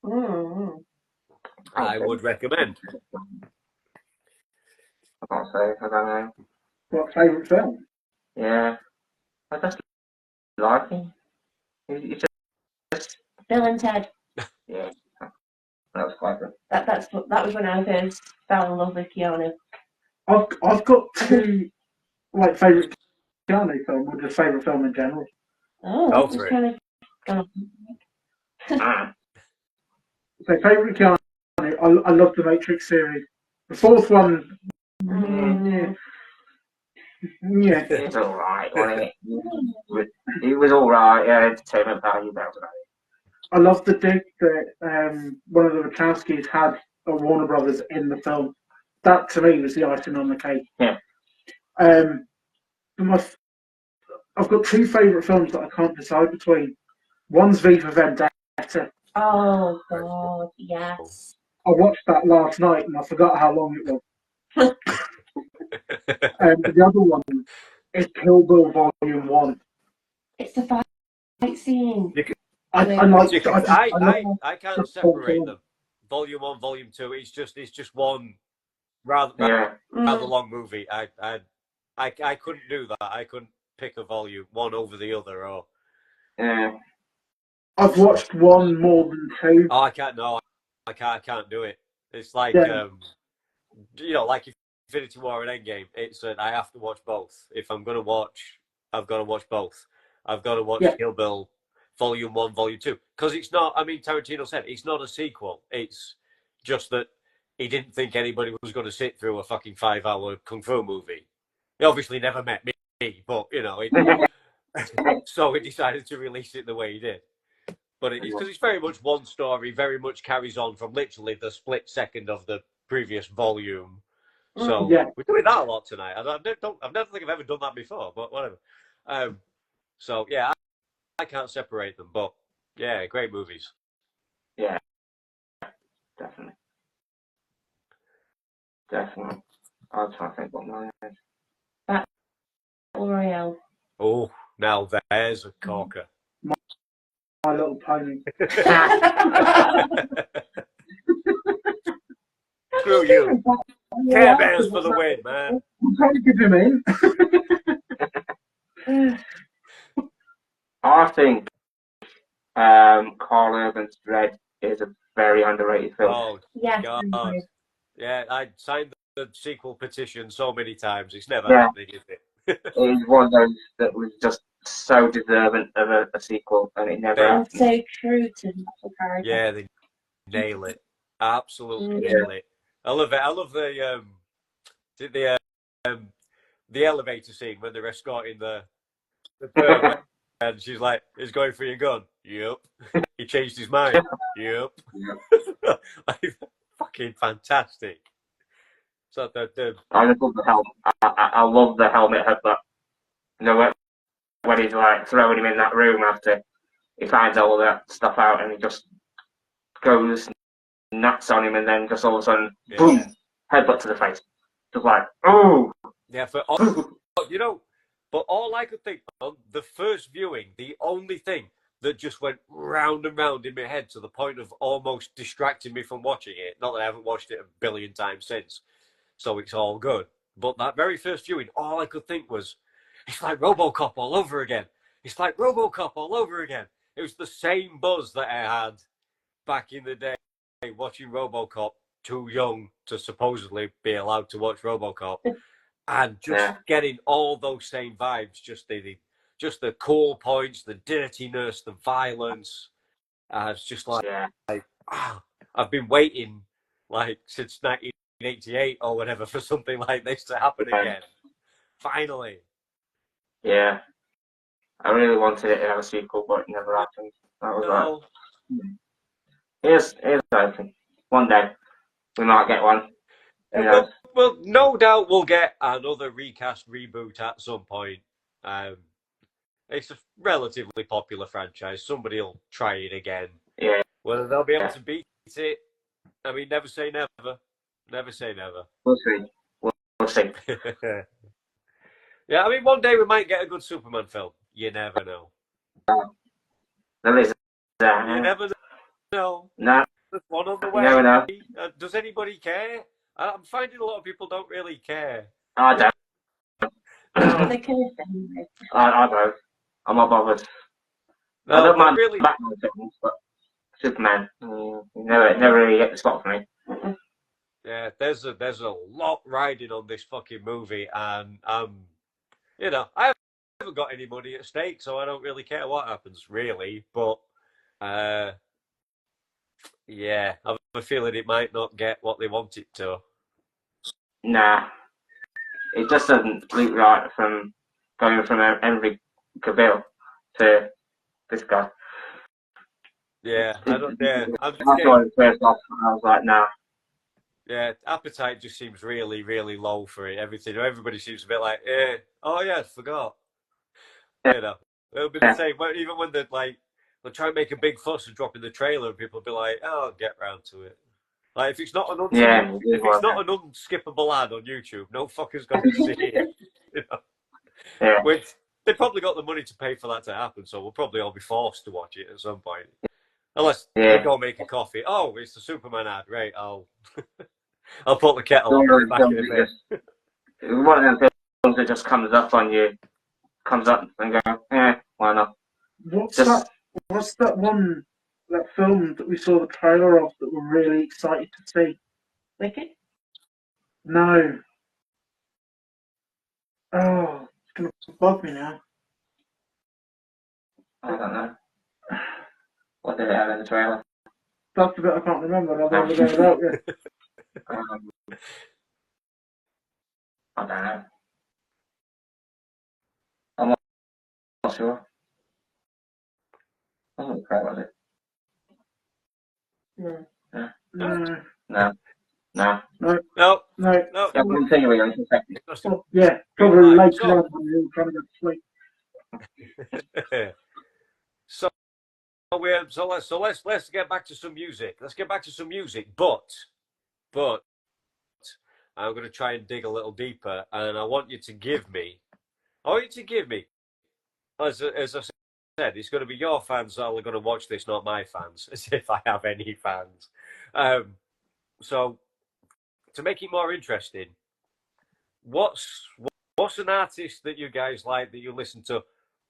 Mm. I would recommend. I can't say. I don't know. What favourite film? Yeah. I just like him. He's just Bill and Ted. yeah. That was quite good. That was when I first fell in love with Keanu. I've got two like favourite Keanu film, or just favourite film in general. Oh, Go it's for it. kind of. Ah. So favourite Keanu, I love the Matrix series. The fourth one, yeah. It was alright, wasn't it? It was alright, yeah, entertainment value, that was about it. I love the dig that one of the Wachowskis had at Warner Brothers in the film. That to me was the icing on the cake. Yeah. I've got two favourite films that I can't decide between. One's V for Vendetta. Oh God, yes. I watched that last night and I forgot how long it was. The other one is Kill Bill Volume 1. It's the fight scene. I can't separate them. Volume 1, Volume 2. It's just one rather long movie. I couldn't do that. I couldn't pick a volume one over the other. Or I've watched one more than two. Oh, I can't. No, I can't do it. It's like like Infinity War and Endgame. It's I have to watch both. If I'm gonna watch, I've got to watch both. I've got to watch Kill Bill Volume 1, Volume 2, because it's not. I mean, Tarantino said it's not a sequel. It's just that he didn't think anybody was going to sit through a fucking 5-hour kung fu movie. He obviously never met me, but so he decided to release it the way he did. But it's because it's very much one story, very much carries on from literally the split second of the previous volume. So we're doing that a lot tonight. I never think I've ever done that before, but whatever. So yeah, I can't separate them, but yeah, great movies. Yeah, definitely. I'll try to think what mine is. Battle Royale. Oh, now there's a corker. My Little Pony. Screw you. Care Bears for the win, man. I'm trying to give him in. I think Carl Urban's Dread is a very underrated film. Oh, yes, God. Yeah, I signed the sequel petition so many times. It's never happening, is it? It was one of those that was just so deserving of a sequel, and it never happened. So true to the character. Yeah, they nail it. Absolutely nail it. I love it. I love the elevator scene when they're escorting the bird, and she's like, "He's going for your gun." Yep. He changed his mind. Yep. Fucking fantastic. So I just love the helmet. I love the helmet headbutt. You know when he's like throwing him in that room after he finds all that stuff out, and he just goes nuts on him, and then just all of a sudden, boom, headbutt to the face. Just like, oh. Yeah, but all I could think on the first viewing, the only thing that just went round and round in my head to the point of almost distracting me from watching it. Not that I haven't watched it a billion times since, so it's all good. But that very first viewing, all I could think was, it's like RoboCop all over again. It's like RoboCop all over again. It was the same buzz that I had back in the day watching RoboCop, too young to supposedly be allowed to watch RoboCop, and just getting all those same vibes, just the cool points, the dirtiness, the violence. It's just like, I've been waiting since 1988 or whatever for something like this to happen again. Finally. Yeah. I really wanted it to have a sequel, but it never happened. That was Here's hoping. One day we might get one. Well, no doubt we'll get another recast reboot at some point. It's a relatively popular franchise. Somebody will try it again. Yeah. Whether they'll be able to beat it, I mean, never say never. Never say never. We'll see. We'll see. Yeah, I mean, one day we might get a good Superman film. You never know. There is. You never know. No, There's one on the you way. never know. Does anybody care? I'm finding a lot of people don't really care. I don't. They care anyway. I don't. I'm not bothered. No, I don't mind really. Batman films, but Superman, never really get the spot for me. Yeah, there's a lot riding on this fucking movie, and you know, I haven't got any money at stake, so I don't really care what happens, really. But yeah, I have a feeling it might not get what they want it to. Nah, it just doesn't look right from going from Henry Cavill to this guy. Yeah, I don't. Yeah, I'm just That's why the first off, I was like, nah. yeah, appetite just seems really, really low for it. Everybody seems a bit like, oh yeah, I forgot. You know, it'll be the same. Even when they'll try and make a big fuss of dropping the trailer, and people will be like, oh, I'll get round to it. Like if it's not an unskippable ad on YouTube, no fucker's going to see it. You know? Yeah. Which they probably got the money to pay for that to happen, so we'll probably all be forced to watch it at some point. Unless we go make a coffee. Oh, it's the Superman ad, right? I'll put the kettle on back in a bit. One of them films that just comes up and go, why not? What's that one, that film that we saw the trailer of that we're really excited to see? Wicked? No. Oh, it's going to bug me now. I don't know. What did it have in the trailer? That's the bit I can't remember. I'll never get it out yet. I don't know. I'm not sure. I don't know, was it? No. Yeah. No. No. No. No. No. No. No. Yeah, we'll continue on in a second. Oh, yeah, probably later on when you're trying to go to sleep. So let's get back to some music. Let's get back to some music. But I'm going to try and dig a little deeper, and I want you to give me, as I said, it's going to be your fans that are going to watch this, not my fans, as if I have any fans. So to make it more interesting, what's an artist that you guys like that you listen to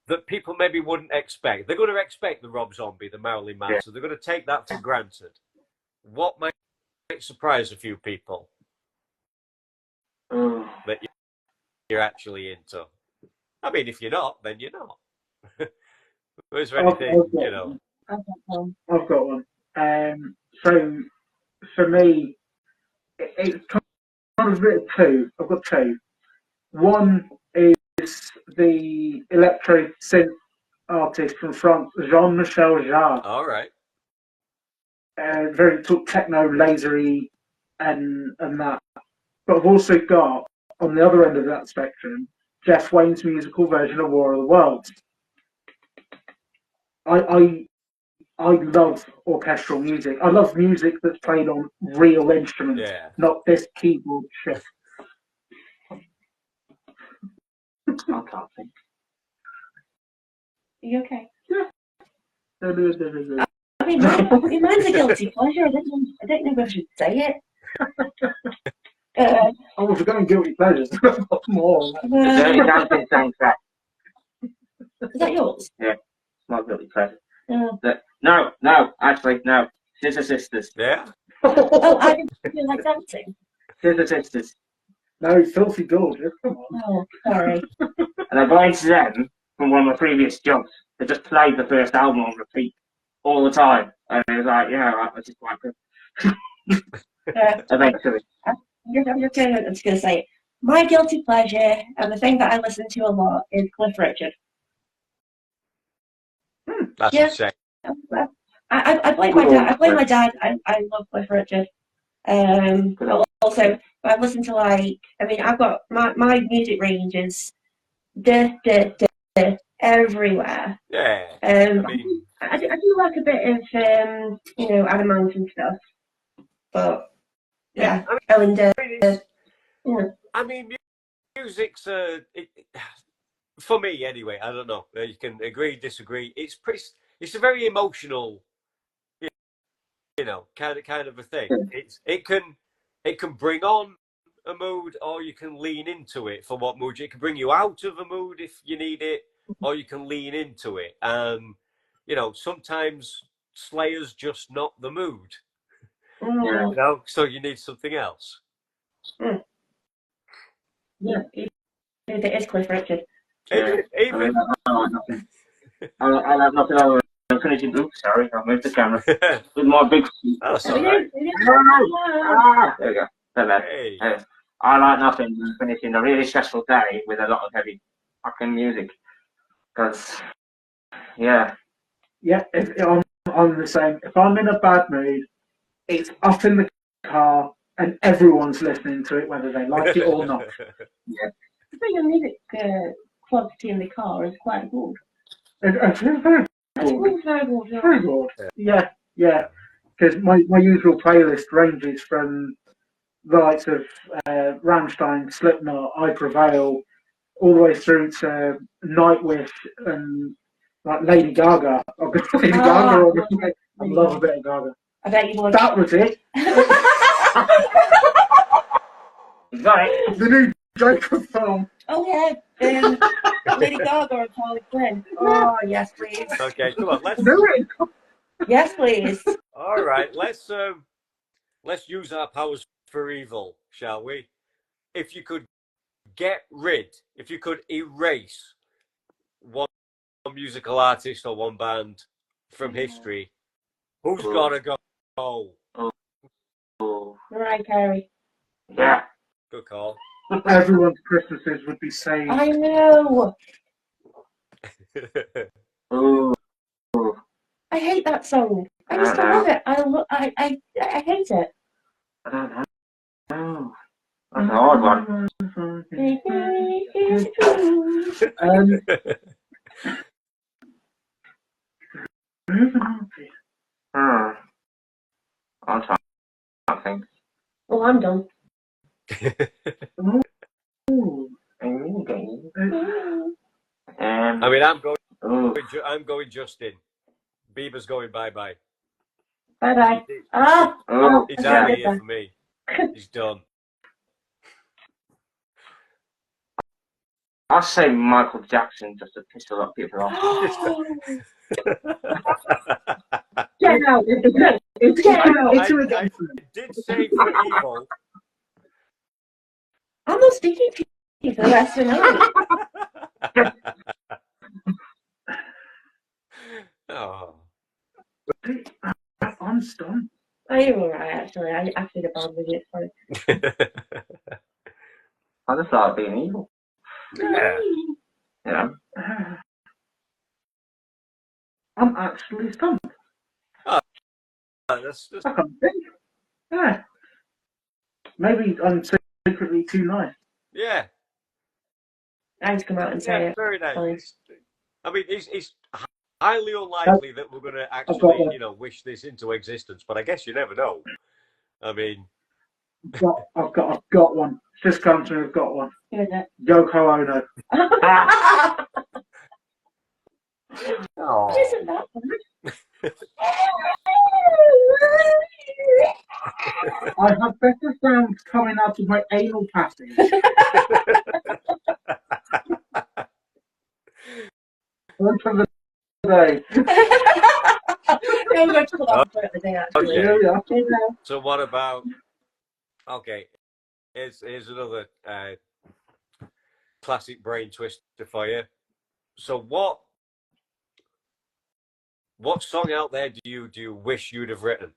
that people maybe wouldn't expect? They're going to expect the Rob Zombie, the Marilyn Manson. They're going to take that for granted. What might surprise a few people that you're actually into? I mean, if you're not, then you're not. Is there anything, you know? I've got one. So, for me, it's kind of a bit of two. I've got two. One is the electro synth artist from France, Jean-Michel Jarre. All right. Very techno, lasery, and that. But I've also got, on the other end of that spectrum, Jeff Wayne's musical version of War of the Worlds. I love orchestral music. I love music that's played on real instruments, not this keyboard shit. I can't think. Are you okay? Yeah. I mean, mine's a guilty pleasure. I don't know if I should say it. Oh, if we're going guilty pleasures, I've got more. Dancing soundtrack. Is that yours? Yeah, it's my guilty pleasure. Oh. No, actually, no. Scissor Sisters. Yeah. Oh, I didn't feel like dancing. Scissor Sisters. No, Filthy Gorgeous. Come on. Oh, sorry. And I got into them from one of my previous jobs. They just played the first album on repeat all the time. And it was like, I just like it. Eventually. I'm just going to say, my guilty pleasure and the thing that I listen to a lot is Cliff Richard. That's insane. I blame my dad. I blame my dad. I love Cliff Richard. But also, I listen to I've got my music range is everywhere. Yeah. I mean, I do like a bit of Adamant and stuff, but yeah, Ellen I mean, music's for me anyway. I don't know. You can agree, disagree. It's a very emotional, kind of a thing. It can bring on a mood, or you can lean into it for what mood. It can bring you out of a mood if you need it, or you can lean into it. And sometimes Slayer's just not the mood. So you need something else. Yeah, it is Cliff Richard. Even I have nothing other than finishing. Oops, sorry, I moved the camera. With my big. Oh, that's all right. There we go. Hey. I like nothing than finishing a really stressful day with a lot of heavy fucking music. Because, yeah, I'm the same. If I'm in a bad mood, it's up in the car and everyone's listening to it, whether they like it or not. Yeah. I think your music quality in the car is quite good. It's very good. Very good. Yeah. Because my usual playlist ranges from the likes of Rammstein, Slipknot, I Prevail, all the way through to Nightwish and like Lady Gaga. I've got Lady Gaga all the way. I love a bit of Gaga. I bet you would. That was it. you got it. The new Joker film. Oh yeah, Lady Gaga and Harley Quinn. Oh yes, please. Okay, come on, let's do it. Yes, please. All right, let's use our powers for evil, shall we? If you could erase one musical artist or one band from history, who's gotta go? Mariah Carey. Yeah. Good call. Everyone's Christmases would be saved. I know. I hate that song. I just don't love it. I hate it. I don't know. That's a hard one. I'm trying to think. Oh, I'm done. I mean, I'm going Justin. Bieber's going bye-bye. Bye-bye. He's out of here for me. He's done. I'll say Michael Jackson just to piss a lot of people off. Get out! I did say for evil. I'm not speaking to you for the rest of the night. Oh. I'm stunned. Oh, you're alright, actually. I actually the band with you. It's fine. I just thought being evil. Yeah. You know? I'm actually stunned. That's I can't think. Yeah. Maybe I'm secretly too nice. Yeah. I just come out and say it. Very nice. I mean, it's highly unlikely that we're going to actually, wish this into existence, but I guess you never know. I mean, I've got one. Just come to me. I've got one. Who is it? Yoko Ono. oh. Isn't that bad? I have better sounds coming out of my anal passage. One for the day. I'm going to put on for it the day, actually. Okay. So what about? Okay, here's another classic brain twister for you. So what song out there do you wish you'd have written?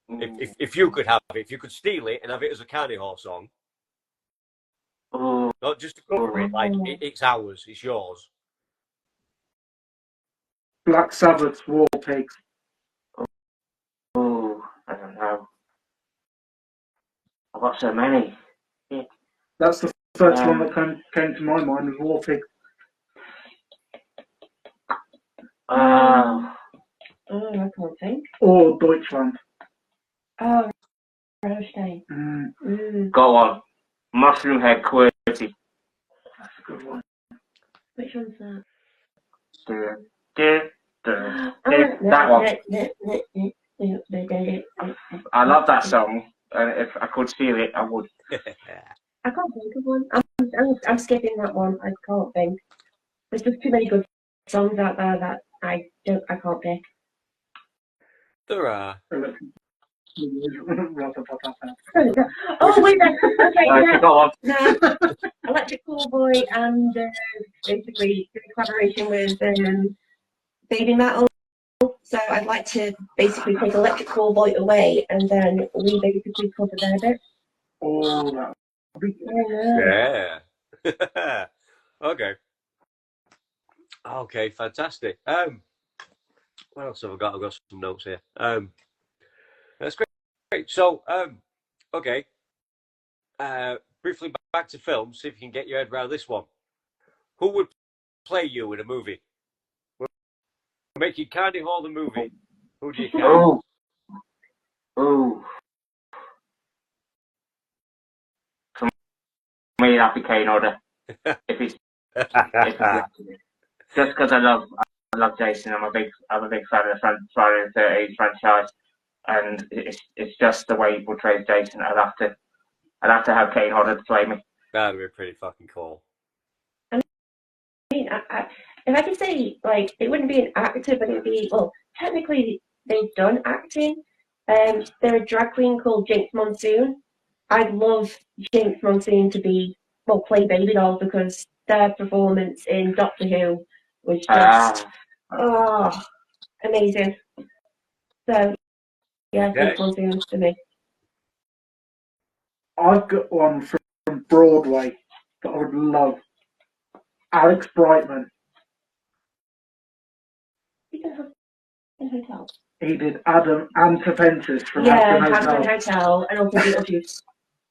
If you could have it, if you could steal it and have it as a Carniwhore song, not just to cover it, like it's ours, it's yours. Black Sabbath's War Pigs. Oh, I don't know. I've got so many. Yeah. That's the first one that came to my mind was War Pigs. Uh, I can't think. Or Deutschland. Oh, Rammstein. Go on. Mushroom Head QWERTY. That's a good one. Which one's that? That one. I love that song, and if I could steal it, I would. I can't think of one. I'm skipping that one. I can't think. There's just too many good songs out there that I can't pick. There are. Oh wait, okay, yeah. Go on. No, Electric Callboy and basically the collaboration with Baby Metal. So I'd like to basically take Electric Callboy away and then we basically cover their bit. Oh, that would be good. Yeah. Okay. Okay, fantastic. What else have I got? I've got some notes here. That's great. So, okay. Briefly back to film. See if you can get your head around this one. Who would play you in a movie? We're making Carniwhore the movie. Who do you cast? Oh. For me, that'd be Carniwhore. If it's just because I love Jason. I'm a big fan of the Friday the 13th franchise, and it's just the way he portrays Jason. I'd have to have Carniwhore to play me. That'd be pretty fucking cool. I mean, if I could say, like, it wouldn't be an actor, but it'd be, well, technically they've done acting. They're a drag queen called Jinx Monsoon. I'd love Jinx Monsoon to play Baby Doll because their performance in Doctor Who was just, amazing. So, yeah, Jinx Monsoon for me. I've got one from Broadway that I would love. Alex Brightman. You can have in Hotel. He did Adam and Serpentis from Hampton Hotel, and also Beetlejuice.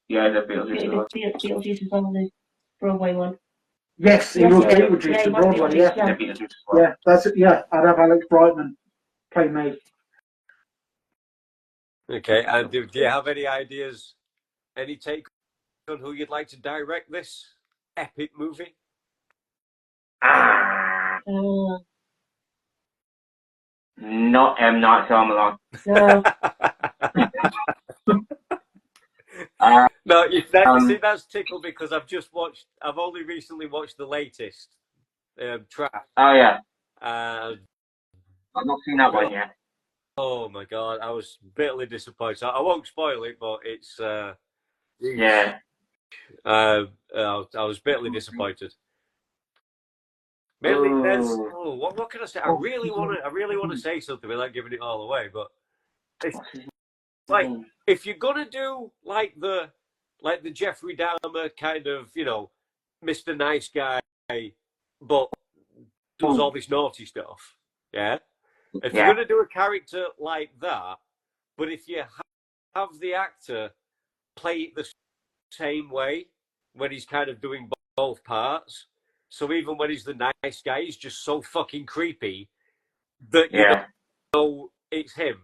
Yeah, the Beetlejuice. Beetlejuice is on the Broadway one. Yes, he was Beetlejuice in Broadway. Yeah, that's it. Yeah, I'd have Alex Brightman play me. Okay, and do you have any ideas, any take on who you'd like to direct this epic movie? Not M. Night Shyamalan. No. No, you see, that's tickled because I've only recently watched the latest track. Oh yeah. I've not seen that one yet. Oh my god, I was bitterly disappointed. I won't spoil it, but it's yeah. I was bitterly disappointed. Mainly, what can I say? I really want to say something without giving it all away, but it's like if you're gonna do like the Jeffrey Dahmer kind of, Mr. Nice Guy, but does all this naughty stuff, yeah. If you're gonna do a character like that, but if you have the actor play it the same way when he's kind of doing both parts. So even when he's the nice guy, he's just so fucking creepy that you know it's him.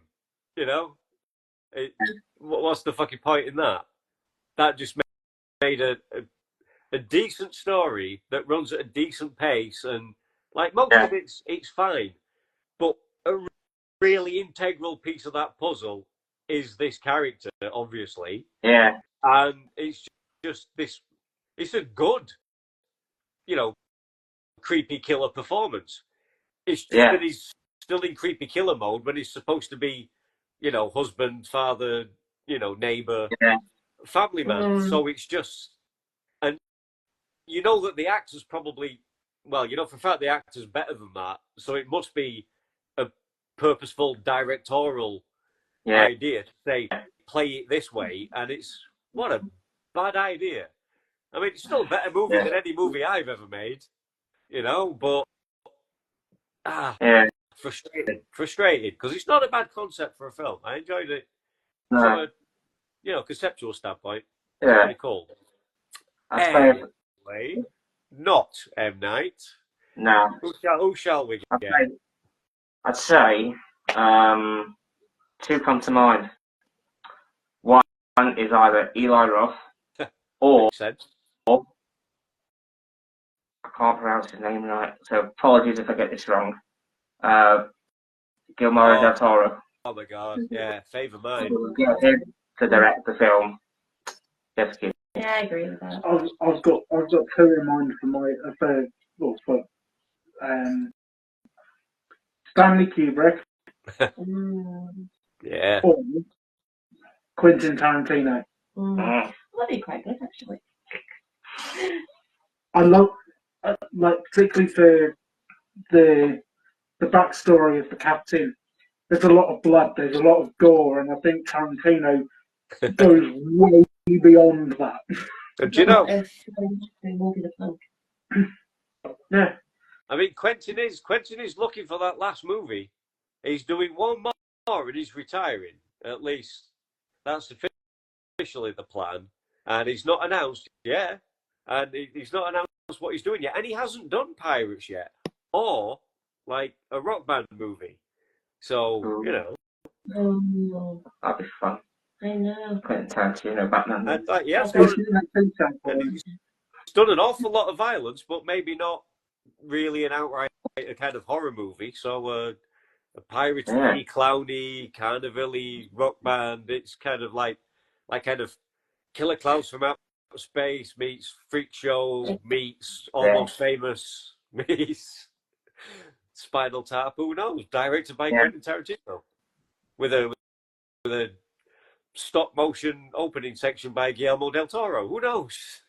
What's the fucking point in that? That just made a decent story that runs at a decent pace, and like most of it's fine. But a really integral piece of that puzzle is this character, obviously. Yeah. And it's just this. It's a good, creepy killer performance. It's just that he's still in creepy killer mode when he's supposed to be, husband, father, neighbor, family man. So it's just, and that the actor's probably, for a fact the actor's better than that. So it must be a purposeful directorial idea to say, play it this way. And it's, what a bad idea. I mean, it's still a better movie than any movie I've ever made, but frustrated because it's not a bad concept for a film. I enjoyed it from a conceptual standpoint. Yeah, pretty cool. Anyway, not M. Night. No. Who shall we get? I'd say two come to mind. One is either Eli Roth or Makes sense. I can't pronounce his name right, so apologies if I get this wrong. Guillermo del Toro. Oh my god, yeah, favour mine. Get him to direct the film. Just kidding. Yeah, I agree with that. I've got two in mind for my for Stanley Kubrick Yeah. or Quentin Tarantino. That'd be quite good, actually. I love like particularly for the backstory of the captain. There's a lot of blood, there's a lot of gore, and I think Tarantino goes way beyond that. Do you know? Yeah. I mean, Quentin is looking for that last movie. He's doing one more and he's retiring. At least that's officially the plan. And he's not announced yet. And he's not announced what he's doing yet. And he hasn't done Pirates yet. Or, like, a rock band movie. So, you know. That'd be fun. I know. Quentin Tarantino, Batman. And, like, he's done an awful lot of violence, but maybe not really an outright a kind of horror movie. So a piratey, clowny, carnival-y rock band. It's kind of like kind of Killer Clowns from Outer Space meets Freak Show meets Almost Famous meets Spinal Tap. Who knows? Directed by Quentin Tarantino with a stop motion opening section by Guillermo del Toro. Who knows?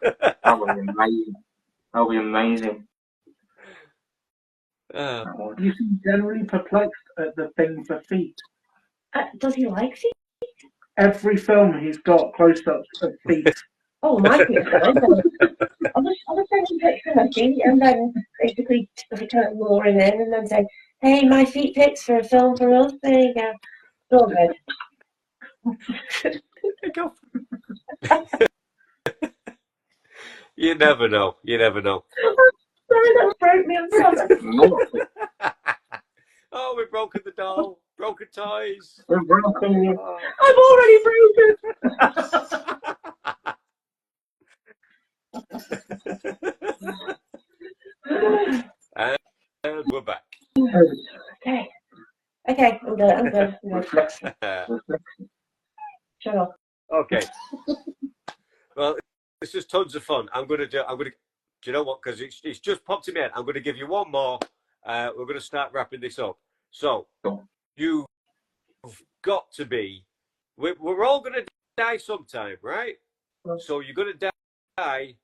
That would be amazing. That would be amazing. You seem generally perplexed at the thing for feet. Does he like feet? Every film he's got close-ups of feet. Oh, my feet are good. I was sending pictures of my feet and then basically kind of luring in and then saying, hey, my feet pics for a film for us. There you go. So good. You never know. You never know. Sorry, that broke me. I'm sorry. Oh, we've broken the doll. Broken toys. We're broken. I'm already broken. And we're back. Okay, I'm good. Shut up. Okay. Well, this is tons of fun. Do you know what? Because it's just popped in my head. I'm going to give you one more. We're going to start wrapping this up. So you've got to be. We're all going to die sometime, right? So you're going to die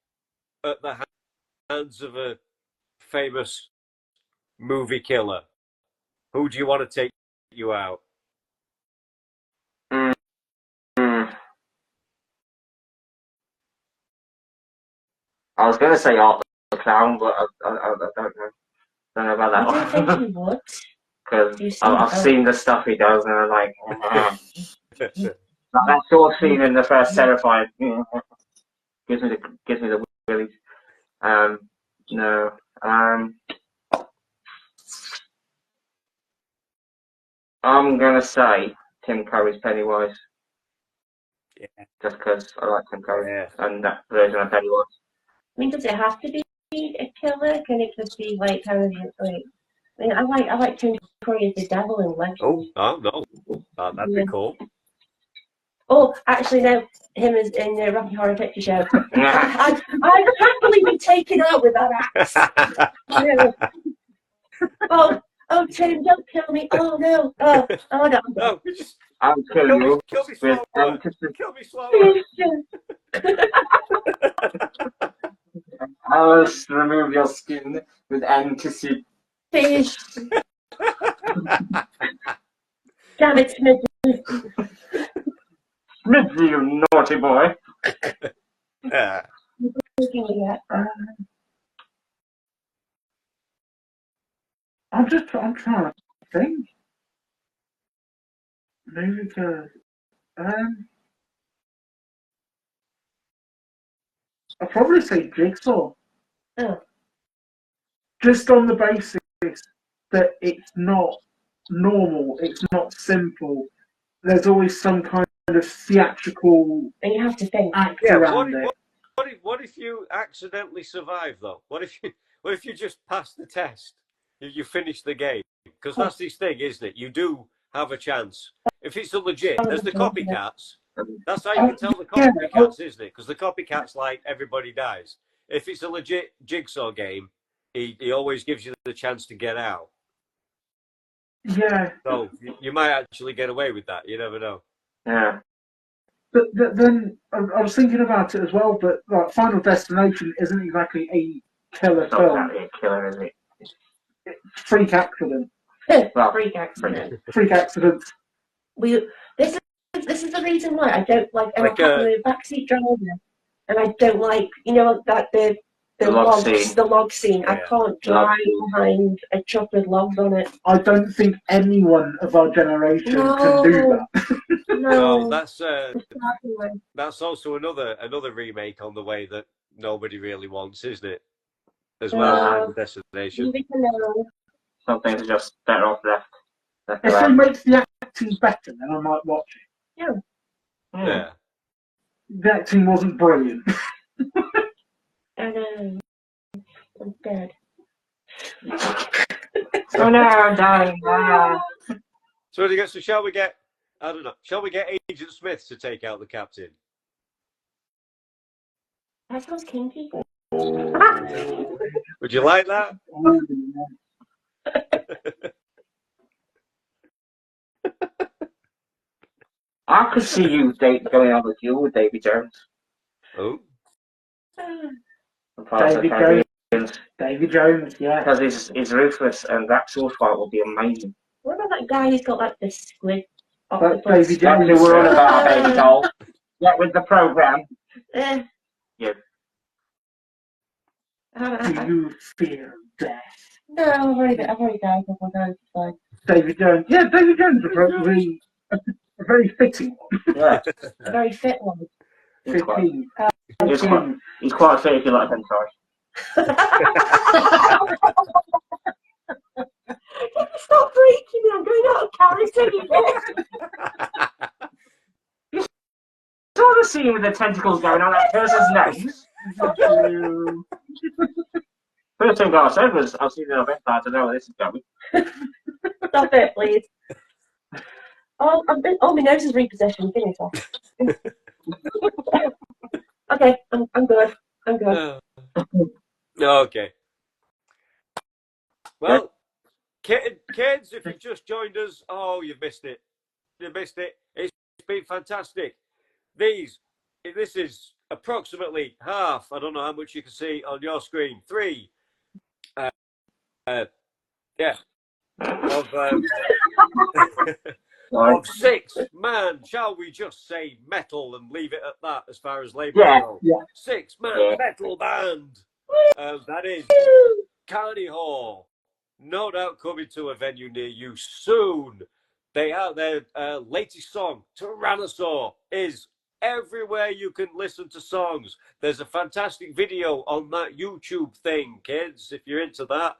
at the hands of a famous movie killer. Who do you want to take you out? I was going to say Art the Clown, but I don't know. Don't know about that one. I don't think he would. Because I've seen the stuff he does, and I'm like, that sort of scene in the first Terrified gives me the willies. No. I'm gonna say Tim Curry's Pennywise. Yeah. Just because I like Tim Curry and that version of Pennywise. I mean, does it have to be a killer? Can it just be like kind of like? I mean, I like Tim Curry as the devil in Legend. Oh no, that'd be cool. Oh, actually, no, him as in the Rocky Horror Picture Show. I'd happily be taken out with that axe. Oh, Tim, don't kill me. Oh no. Oh no. No, I'm killing you. Kill me slower. Kill me slower. I must remove your skin with anticipation. Fish. Damn it, Smith. Smith, you naughty boy. I'm trying to think. Maybe because I'll probably say Jigsaw. Oh. Just on the basis that it's not normal, it's not simple. There's always some kind of theatrical And you have to think. act Yeah, around it. what if you accidentally survive though? What if you just pass the test? You finish the game because that's this thing, isn't it? You do have a chance if it's a legit. There's the copycats. That's how you can tell the copycats, isn't it? Because the copycats like everybody dies. If it's a legit jigsaw game, he always gives you the chance to get out. Yeah. So you might actually get away with that. You never know. Yeah. But then I was thinking about it as well, but like Final Destination isn't exactly a killer It's not film. exactly a killer, is it? Freak accident. Well, Freak accident. Freak accident. This is the reason why I don't like. I'm Like a backseat driver, and I don't like that the log scene. The log scene. I Yeah. can't drive behind a truck with logs on it. I don't think anyone of our generation can do that. No, that's also another remake on the way that nobody really wants, isn't it? As well as Final Destination. Some things are just better off left If alone. it makes the acting better, then I might watch it. Yeah. The acting wasn't brilliant. I know. I'm dead. Oh no, I'm dying. So shall we get? I don't know. Shall we get Agent Smith to take out the captain? That sounds kinky. Would you like that? I could see you going on with you with Davy Jones. Oh. Davy Jones, yeah. Because he's ruthless, and that sword fight will be amazing. What about that guy who's got like the squid? That's Davy That's Jones. who we're on about, baby doll. Get with the program. Yeah. Do you fear death? No, I've already died a couple of times. It's fine. Davy Jones. Yeah, Davy Jones is a very fitting one. Yeah. A very fit one. He's quite, 15. he's quite fit if you like them, sorry. Stop freaking me! I'm going out of character. You saw the scene with the tentacles going on that person's nose. First thing I said was, I've seen it on I don't know where this is going. Stop it, please. Oh, my nose is repositioned. Give me a sec. Okay, I'm good. I'm good. Okay. Well, kids, if you've just joined us, you've missed it. You've missed it. It's been fantastic. This is approximately half. I don't know how much you can see on your screen. 3. Of 6 man, shall we just say metal and leave it at that as far as labels go? Yeah. 6 man metal band. That is Carniwhore. No doubt coming to a venue near you soon. They have their latest song, Tyrannosaur, is everywhere you can listen to songs. There's a fantastic video on that YouTube thing, kids, if you're into that.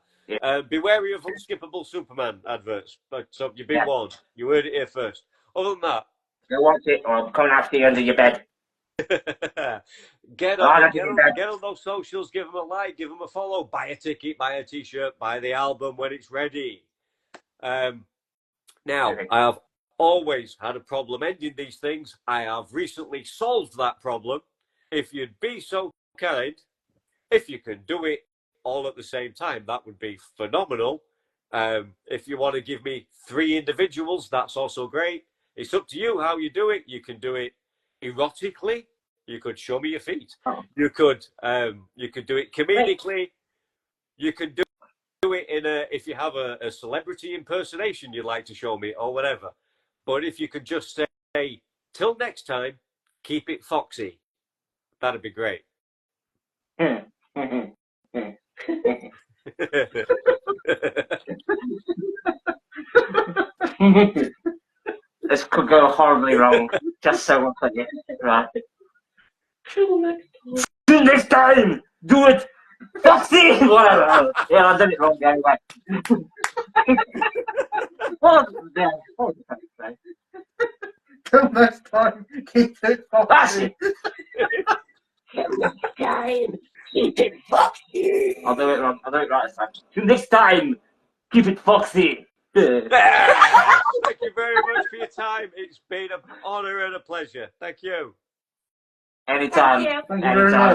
Be wary of unskippable Superman adverts. So you've been warned. You heard it here first. Other than that, Go watch it, or I'm coming after you under your bed. get on those socials, give them a like, give them a follow, buy a ticket, buy a t-shirt, buy the album when it's ready. Now, I have always had a problem ending these things. I have recently solved that problem. If you'd be so kind, if you can do it all at the same time, that would be phenomenal. If you want to give me 3 individuals, that's also great. It's up to you how you do it. You can do it erotically. You could show me your feet. You could do it comedically. You could do it if you have a celebrity impersonation you'd like to show me or whatever. But if you could just say, till next time, keep it foxy. That'd be great. This could go horribly wrong, just so we're clear. Right. Next time! Do it! Foxy! Whatever. Yeah, I did it wrong anyway. What was the Till next time, keep it That's foxy. it. Till next time, keep it foxy. I'll do it wrong. I'll do it right this time. Till next time, keep it foxy. Thank you very much for your time. It's been an honour and a pleasure. Thank you. Anytime. Thank you. Thank you very Anytime. much.